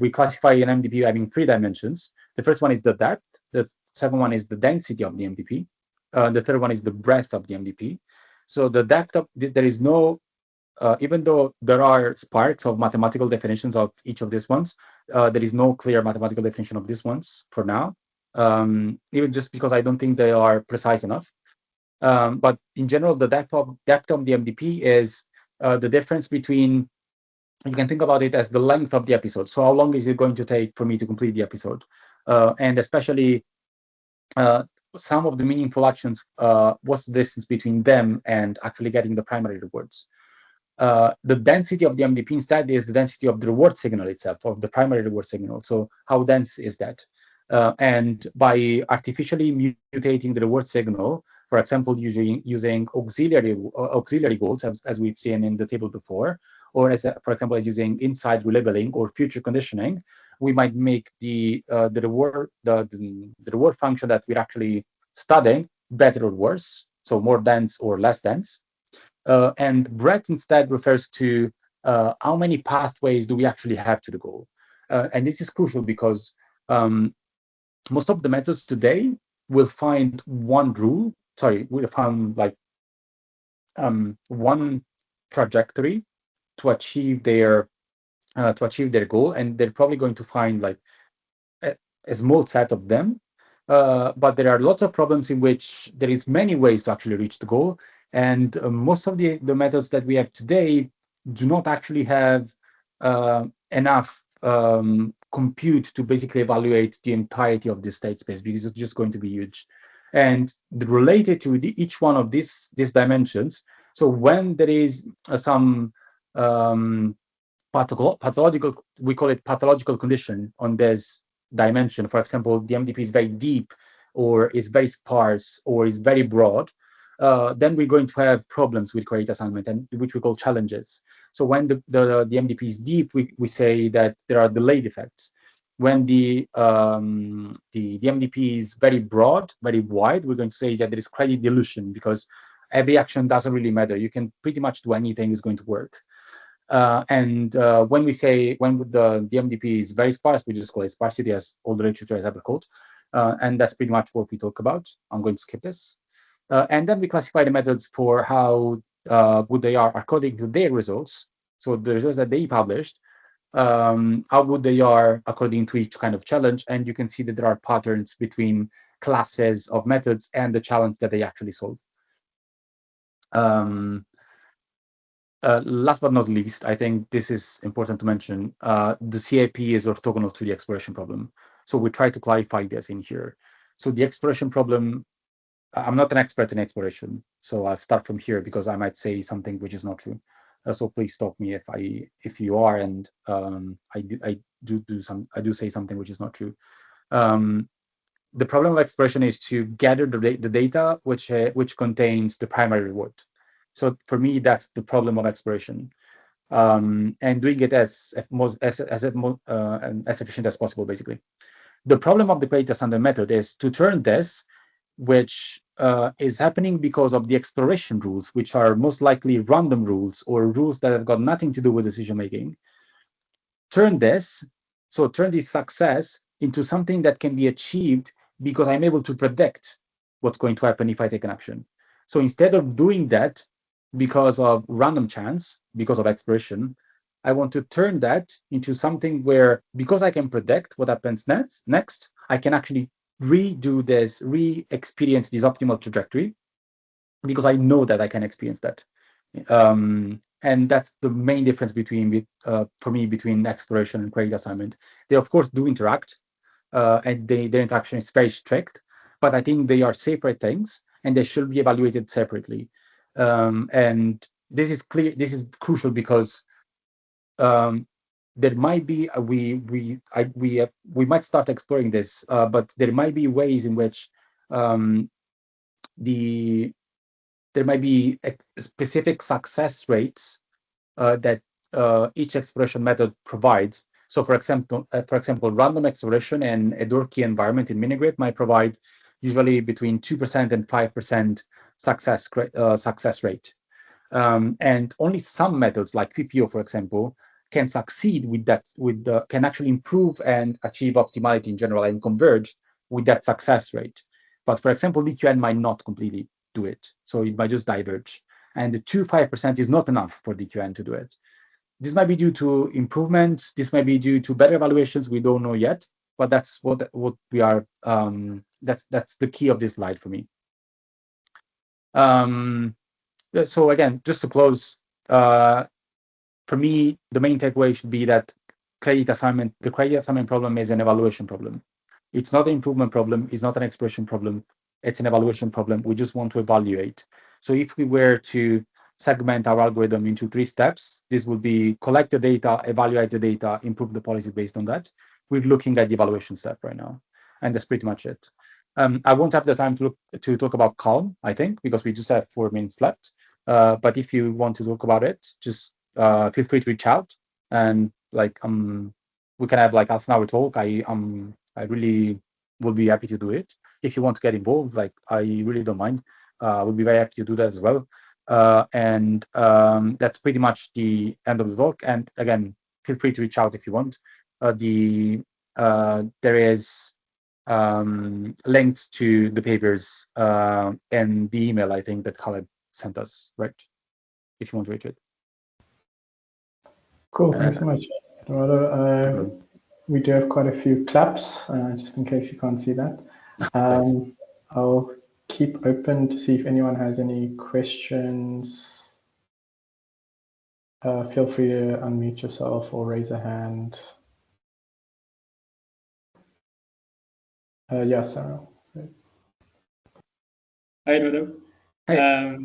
We classify an MDP having 3 dimensions. The first one is the depth. The second one is the density of the MDP. The third one is the breadth of the MDP. So the depth of there is no even though there are sparks of mathematical definitions of each of these ones, there is no clear mathematical definition of these ones for now, even just because I don't think they are precise enough. But in general, the depth of the MDP is the difference between, you can think about it as the length of the episode. So how long is it going to take for me to complete the episode? And especially some of the meaningful actions, what's the distance between them and actually getting the primary rewards? The density of the MDP instead is the density of the reward signal itself, of the primary reward signal. So how dense is that? And by artificially mutating the reward signal, for example, using auxiliary goals, as we've seen in the table before, or for example, as using inside relabeling or future conditioning, we might make the reward function that we're actually studying better or worse, so more dense or less dense. And breadth instead refers to how many pathways do we actually have to the goal. And this is crucial because most of the methods today will find one rule, will find like one trajectory to achieve their goal, and they're probably going to find like a small set of them. But there are lots of problems in which there is many ways to actually reach the goal. And most of the methods that we have today do not actually have enough compute to basically evaluate the entirety of the state space, because it's just going to be huge. And related to each one of these dimensions, so when there is some pathological, we call it pathological condition on this dimension, for example, the MDP is very deep or is very sparse or is very broad, then we're going to have problems with credit assignment, and which we call challenges. So when the MDP is deep, we say that there are delayed effects. When the MDP is very broad, very wide, we're going to say that there is credit dilution, because every action doesn't really matter. You can pretty much do anything, is going to work. And when the MDP is very sparse, we just call it sparsity, as all the literature has ever called. And that's pretty much what we talk about. I'm going to skip this. And then we classify the methods for how good they are according to their results. So the results that they published, how good they are according to each kind of challenge. And you can see that there are patterns between classes of methods and the challenge that they actually solve. Last but not least, I think this is important to mention, the CIP is orthogonal to the exploration problem. So we try to clarify this in here. So the exploration problem, I'm not an expert in exploration, so I'll start from here because I might say something which is not true. So please stop me if you are, and I do say something which is not true. The problem of exploration is to gather the data which contains the primary reward. So for me, that's the problem of exploration, and doing it as efficient as possible, basically. The problem of the credit assignment method is to turn this, which is happening because of the exploration rules, which are most likely random rules or rules that have got nothing to do with decision making. Turn this success into something that can be achieved because I'm able to predict what's going to happen if I take an action. So instead of doing that because of random chance, because of exploration, I want to turn that into something where, because I can predict what happens next, I can actually redo this, re-experience this optimal trajectory, because I know that I can experience that. And that's the main difference between, for me, between exploration and credit assignment. They, of course, do interact, and their interaction is very strict, but I think they are separate things, and they should be evaluated separately. And this is clear. This is crucial because there might be we might start exploring this, but there might be ways in which there might be specific success rates that each exploration method provides. So, for example, random exploration and a Durkee environment in Minigrid might provide usually between 2% and 5% success rate. And only some methods, like PPO, for example, can succeed with that. Can actually improve and achieve optimality in general and converge with that success rate. But for example, DQN might not completely do it, so it might just diverge. And the 2-5% is not enough for DQN to do it. This might be due to improvement. This might be due to better evaluations. We don't know yet, but that's what we are. That's the key of this slide for me. So again, just to close, for me, the main takeaway should be that the credit assignment problem is an evaluation problem. It's not an improvement problem. It's not an expression problem. It's an evaluation problem. We just want to evaluate. So if we were to segment our algorithm into 3 steps, this would be collect the data, evaluate the data, improve the policy based on that. We're looking at the evaluation step right now, and that's pretty much it. I won't have the time to talk about Calm, I think, because we just have 4 minutes left. But if you want to talk about it, just feel free to reach out, and we can have like half an hour talk. I really would be happy to do it. If you want to get involved, I really don't mind. I would be very happy to do that as well. And that's pretty much the end of the talk. And again, feel free to reach out if you want. There is links to the papers and the email, I think, that Khaled sent us, right? If you want to read it. Cool, thanks so much, Eduardo. We do have quite a few claps, just in case you can't see that. I'll keep open to see if anyone has any questions. Feel free to unmute yourself or raise a hand. Yeah, Sarah. Hi, Eduardo. Hey.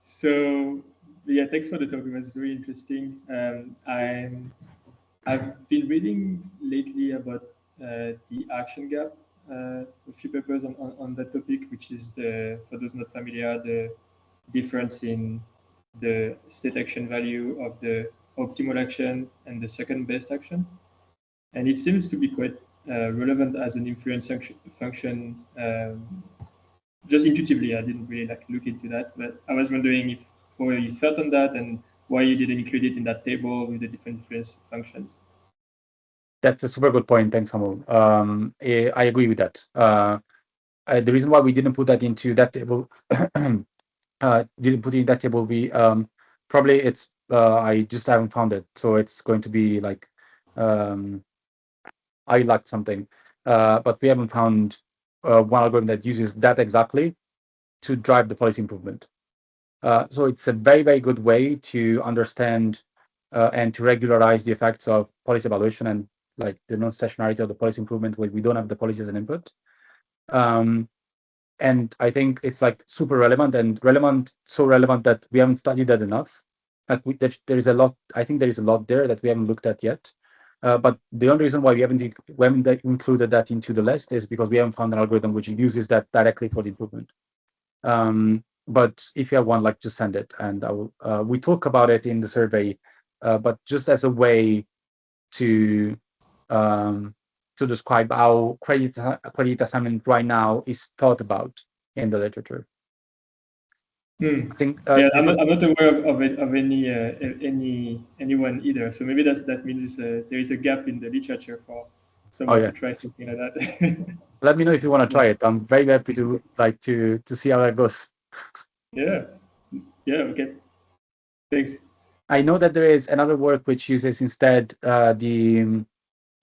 So yeah, thanks for the talk. It was very interesting. I've been reading lately about the action gap, a few papers on that topic, which is for those not familiar, the difference in the state action value of the optimal action and the second best action. And it seems to be quite relevant as an inference function. Just intuitively, I didn't really look into that, but I was wondering what you thought on that and why you didn't include it in that table with the different inference functions. That's a super good point. Thanks, Samuel. I agree with that. The reason why we didn't put that into that table, we probably it's I just haven't found it, so it's going to be like I lacked something, but we haven't found one algorithm that uses that exactly to drive the policy improvement. So it's a very, very good way to understand and to regularize the effects of policy evaluation and like the non-stationarity of the policy improvement where we don't have the policy as an input. And I think it's like super relevant and so relevant that we haven't studied that enough. There is a lot. I think there is a lot there that we haven't looked at yet. But the only reason why we haven't included that into the list is because we haven't found an algorithm which uses that directly for the improvement. But if you have one, just send it, and I will. We talk about it in the survey, but just as a way to describe how credit assignment right now is thought about in the literature. I think I'm not aware of anyone either. So maybe that means there is a gap in the literature for someone to try something like that. Let me know if you want to try it. I'm very happy to see how that goes. Yeah. Okay. Thanks. I know that there is another work which uses instead the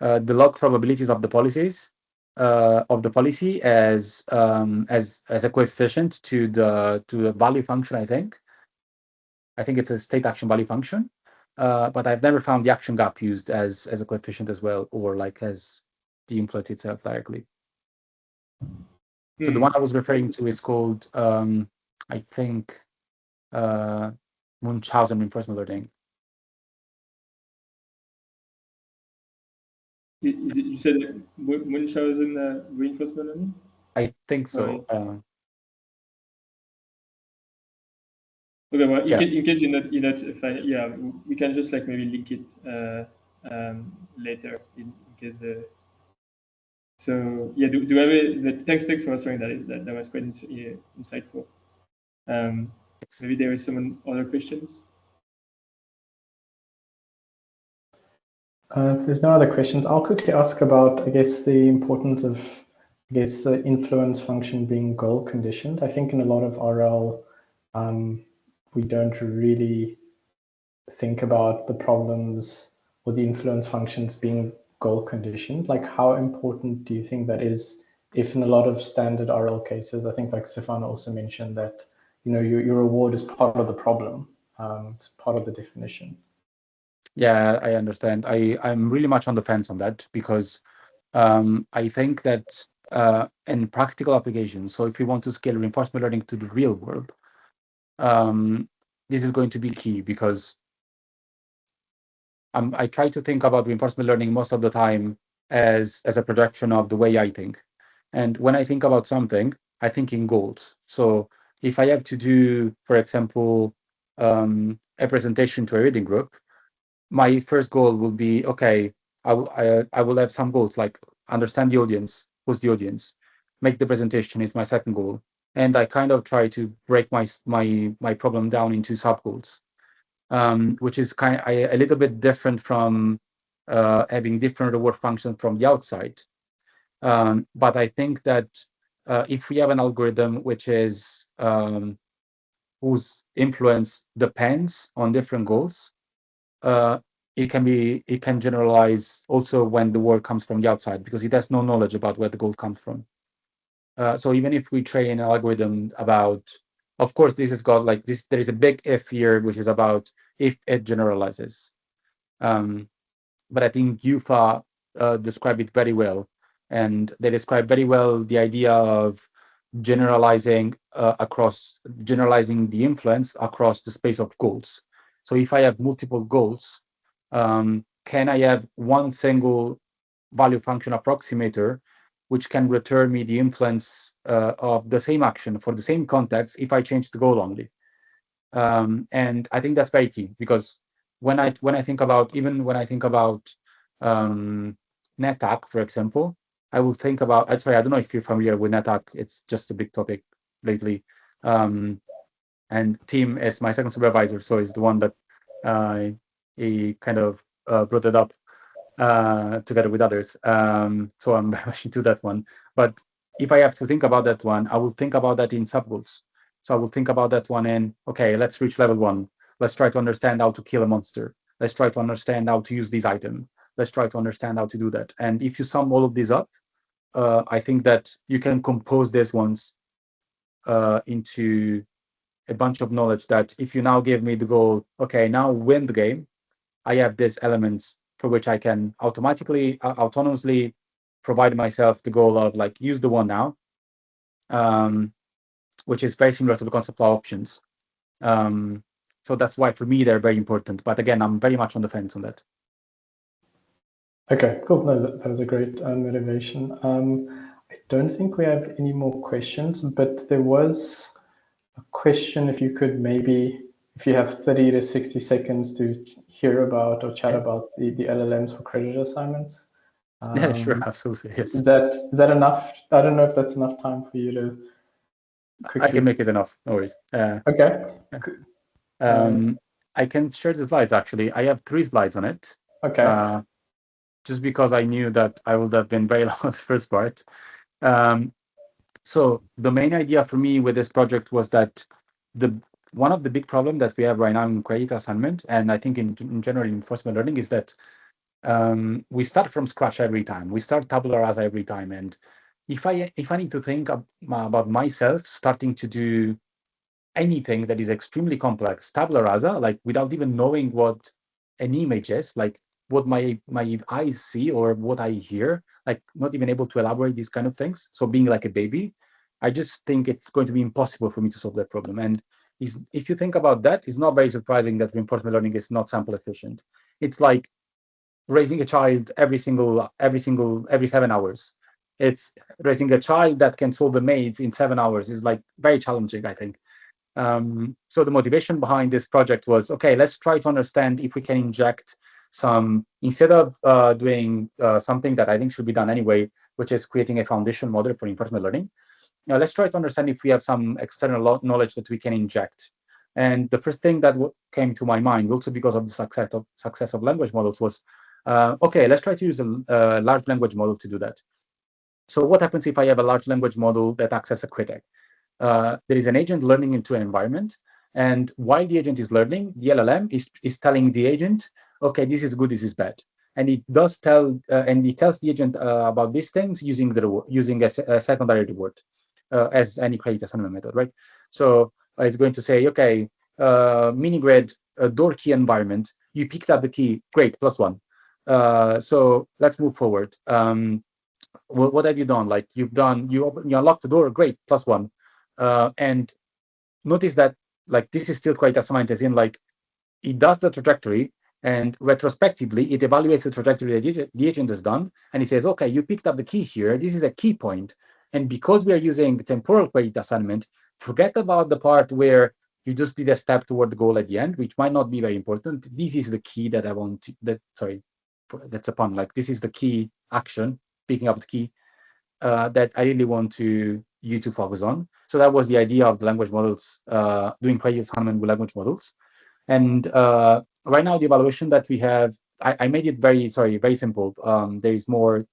log probabilities of the policies of the policy as a coefficient to the value function. I think it's a state action value function, but I've never found the action gap used as a coefficient as well, or like as the influence itself directly. So the one I was referring to is called I think Munchausen reinforcement learning. You said Munchausen reinforcement learning? I think so. Okay, well, in case you're not fine, yeah, we can just like maybe link it later in case the. So yeah, do I have thanks for answering that. That was quite insightful. Maybe there is some other questions. If there's no other questions, I'll quickly ask about, I guess, the importance of, I guess, the influence function being goal conditioned. I think in a lot of RL, we don't really think about the problems or the influence functions being goal conditioned. Like, how important do you think that is if in a lot of standard RL cases, I think like Stefano also mentioned that, your reward is part of the problem. It's part of the definition. Yeah, I understand. I'm really much on the fence on that because I think that in practical applications, so if you want to scale reinforcement learning to the real world, this is going to be key because I try to think about reinforcement learning most of the time as a projection of the way I think. And when I think about something, I think in goals. So if I have to do, for example, a presentation to a reading group, my first goal will be, okay, I will have some goals like understand the audience, who's the audience, make the presentation is my second goal. And I kind of try to break my problem down into sub goals, which is a little bit different from having different reward functions from the outside. But I think that if we have an algorithm which is whose influence depends on different goals, it can generalize also when the work comes from the outside because it has no knowledge about where the goal comes from. So even if we train an algorithm about, of course, this has got like this, there is a big if here, which is about if it generalizes. But I think UFA describe it very well, and they describe very well the idea of generalizing the influence across the space of goals. So if I have multiple goals, can I have one single value function approximator which can return me the influence of the same action for the same context if I change the goal only? And I think that's very key because when I think about NetAC, for example, I will think about. Sorry, I don't know if you're familiar with NetAC. It's just a big topic lately. And Tim is my second supervisor, so he's the one that he kind of brought it up together with others. So I'm very much into that one. But if I have to think about that one, I will think about that in subgoals. So I will think about that one in, okay, let's reach level 1. Let's try to understand how to kill a monster. Let's try to understand how to use this item. Let's try to understand how to do that. And if you sum all of these up, I think that you can compose these ones into a bunch of knowledge that if you now give me the goal, okay, now win the game, I have these elements for which I can autonomously provide myself the goal of like use the one now, which is very similar to the concept of options. So that's why for me they're very important. But again, I'm very much on the fence on that. Okay, cool. No, that was a great motivation. I don't think we have any more questions, but there was a question. If you could maybe, if you have 30 to 60 seconds to hear about or chat about the LLMs for credit assignments. Yeah, sure, absolutely. Yes. Is that enough? I don't know if that's enough time for you to quickly. I can make it enough. No worries. Okay. I can share the slides actually. I have 3 slides on it. Okay. Just because I knew that I would have been very long on the first part. So the main idea for me with this project was that one of the big problems that we have right now in credit assignment, and I think in general in reinforcement learning, is that we start from scratch every time. We start tabula rasa every time. And if I need to think about myself starting to do anything that is extremely complex, tabula rasa, like without even knowing what an image is, like what my eyes see or what I hear, like not even able to elaborate these kind of things. So being like a baby, I just think it's going to be impossible for me to solve that problem. And if you think about that, it's not very surprising that reinforcement learning is not sample efficient. It's like raising a child every 7 hours. It's raising a child that can solve the maze in 7 hours is like very challenging, I think. So the motivation behind this project was, okay, let's try to understand if we can inject some, instead of doing something that I think should be done anyway, which is creating a foundation model for reinforcement learning. Now let's try to understand if we have some external knowledge that we can inject. And the first thing that came to my mind, also because of the success of language models, was, okay, let's try to use a large language model to do that. So what happens if I have a large language model that acts as a critic? There is an agent learning into an environment, and while the agent is learning, the LLM is telling the agent, okay, this is good, this is bad. And it does tell, and it tells the agent about these things using a secondary reward, as any credit assignment method, right? So it's going to say, okay, mini grid, door key environment, you picked up the key, great, +1. So let's move forward. What have you done? Like you unlocked the door, great, +1. And notice that like this is still credit assignment, as in like it does the trajectory, and retrospectively it evaluates the trajectory that the agent has done, and it says, okay, you picked up the key here, this is a key point. And because we are using temporal credit assignment, forget about the part where you just did a step toward the goal at the end, which might not be very important. This is the key that I want to, that's a pun, like this is the key action, picking up the key, that I really want you to focus on. So that was the idea of the language models, doing credit assignment with language models. And right now, the evaluation that we have, I made it very simple. There is more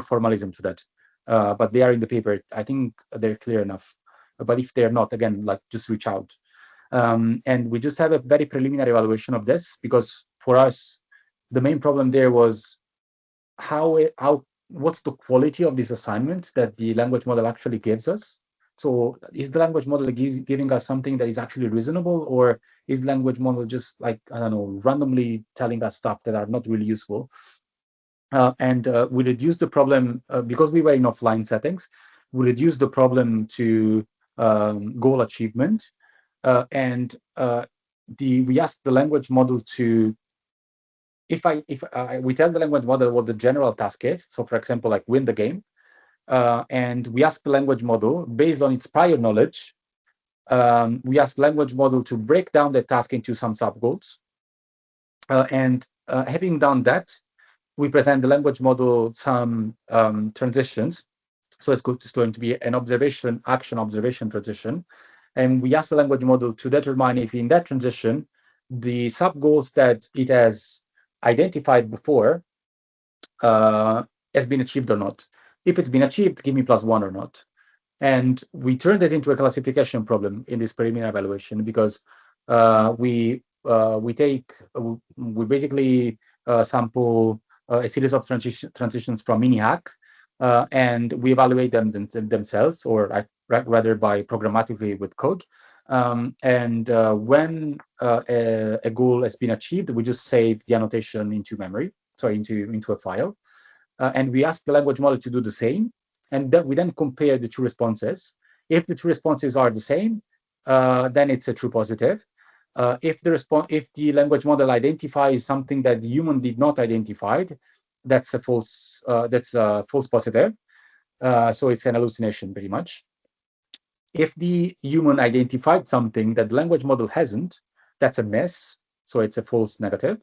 formalism to that, but they are in the paper. I think they're clear enough. But if they're not, again, like just reach out. And we just have a very preliminary evaluation of this, because for us, the main problem there was what's the quality of this assignment that the language model actually gives us. So is the language model giving us something that is actually reasonable, or is the language model just like, I don't know, randomly telling us stuff that are not really useful? And we reduced the problem, because we were in offline settings, we reduced the problem to goal achievement. And we asked the language model to, if we tell the language model what the general task is, so for example, like win the game, and we ask the language model based on its prior knowledge, we ask language model to break down the task into some sub goals. And having done that, we present the language model some transitions. So it's going to be an observation, action, observation transition. And we ask the language model to determine if in that transition, the sub goals that it has identified before has been achieved or not. If it's been achieved, give me +1 or not. And we turn this into a classification problem in this preliminary evaluation, because we basically sample a series of transitions from mini-hack, and we evaluate them themselves, or rather by programmatically with code. And when a goal has been achieved, we just save the annotation into memory, into a file. And we ask the language model to do the same. And then we compare the two responses. If the two responses are the same, then it's a true positive. If the language model identifies something that the human did not identify, that's a false positive. So it's an hallucination, pretty much. If the human identified something that the language model hasn't, that's a miss. So it's a false negative.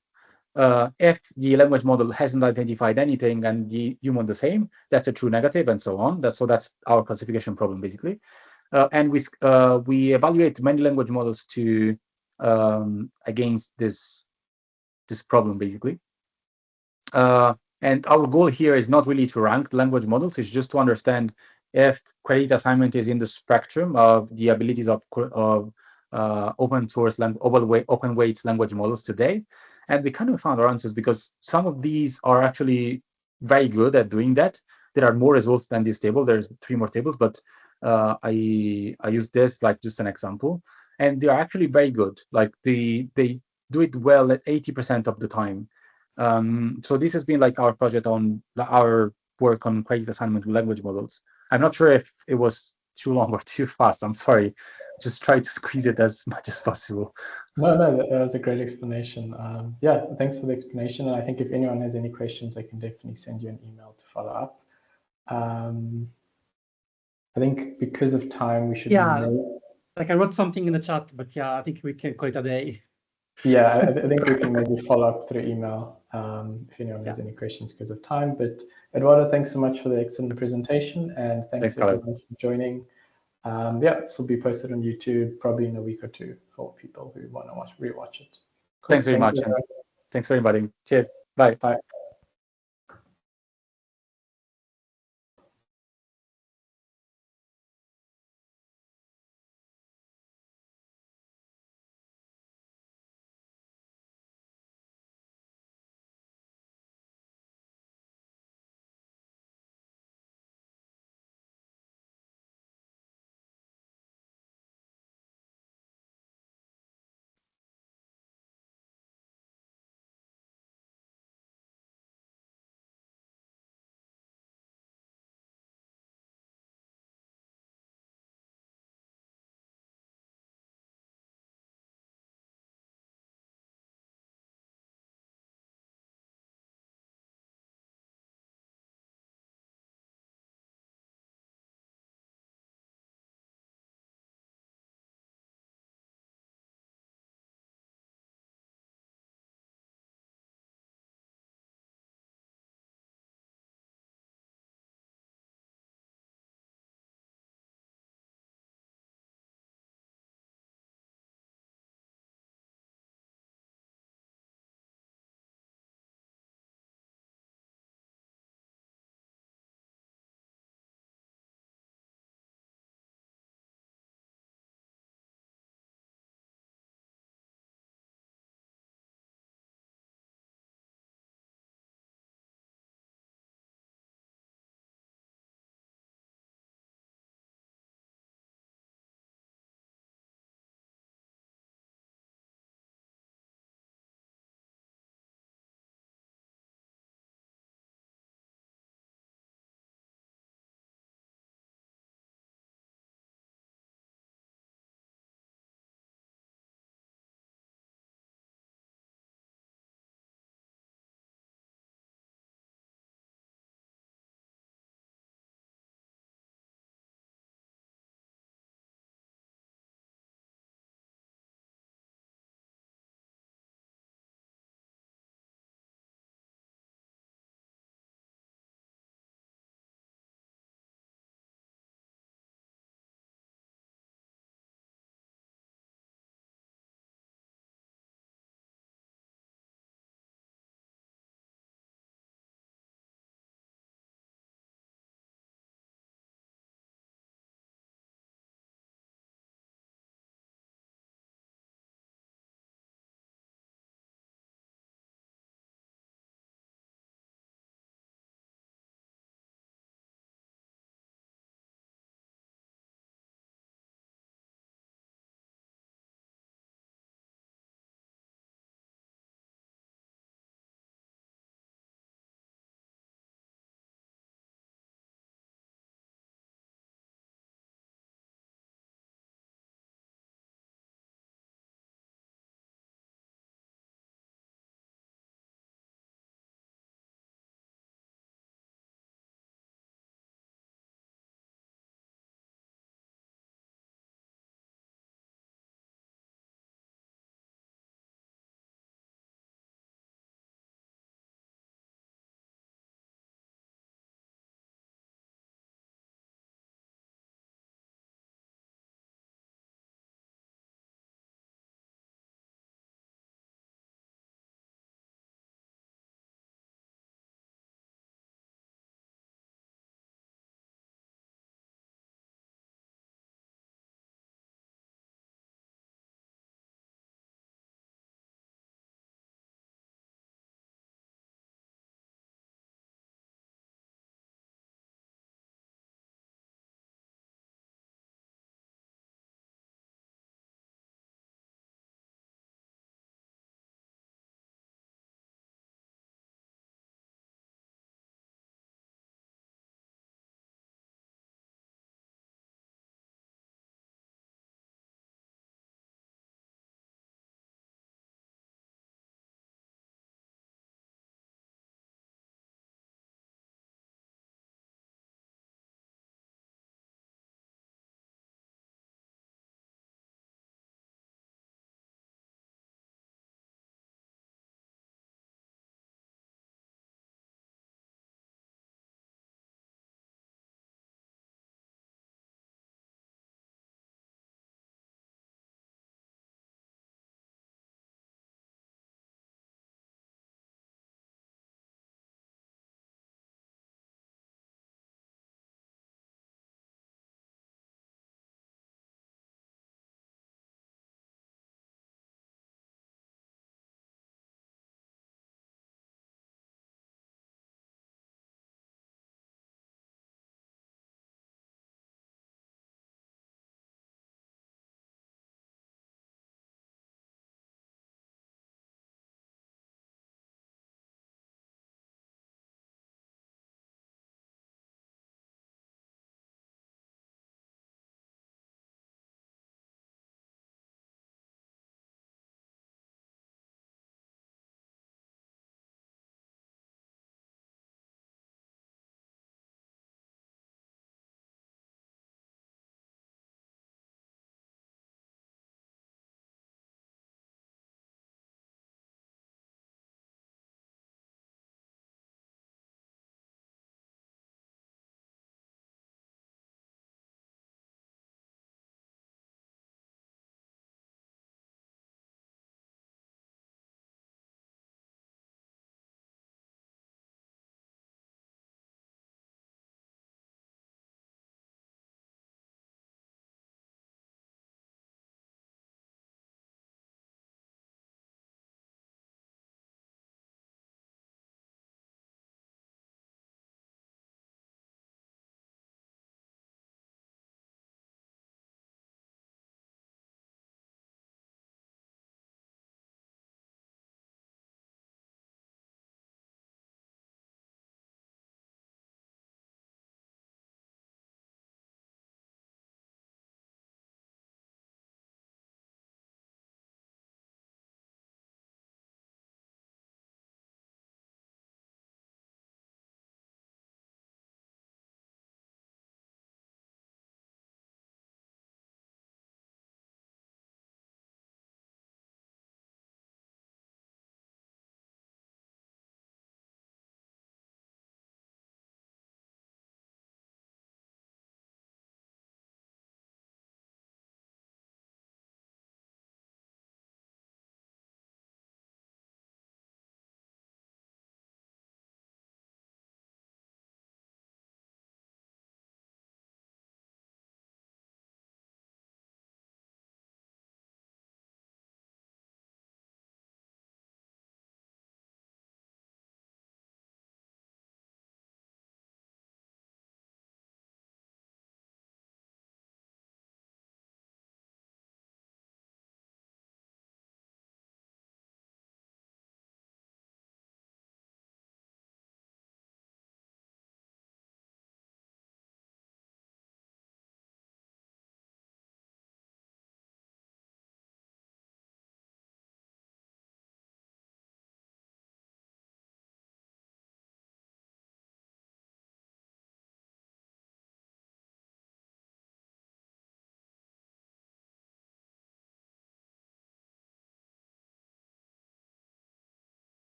If the language model hasn't identified anything and the human the same, that's a true negative, and so on. So that's our classification problem, basically. And we evaluate many language models to against this problem, basically. And our goal here is not really to rank the language models; it's just to understand if credit assignment is in the spectrum of the abilities of open source open weights language models today. And we kind of found our answers because some of these are actually very good at doing that. There are more results than this table. There's 3 more tables, but I use this like just an example, and they are actually very good. Like they do it well at 80% of the time. So this has been like our project on our work on credit assignment with language models. I'm not sure if it was too long or too fast. I'm sorry. Just try to squeeze it as much as possible. No, that was a great explanation. Yeah, thanks for the explanation. And I think if anyone has any questions, I can definitely send you an email to follow up. I think because of time, we should. Yeah, like I wrote something in the chat, but yeah, I think we can call it a day. Yeah, I think we can maybe follow up through email if anyone has any questions because of time. But Eduardo, thanks so much for the excellent presentation, and thanks everyone for joining. Yeah, this will be posted on YouTube probably in a week or 2 for people who want to rewatch it. Cool. Thanks very much. Thanks for inviting. Cheers. Bye. Bye.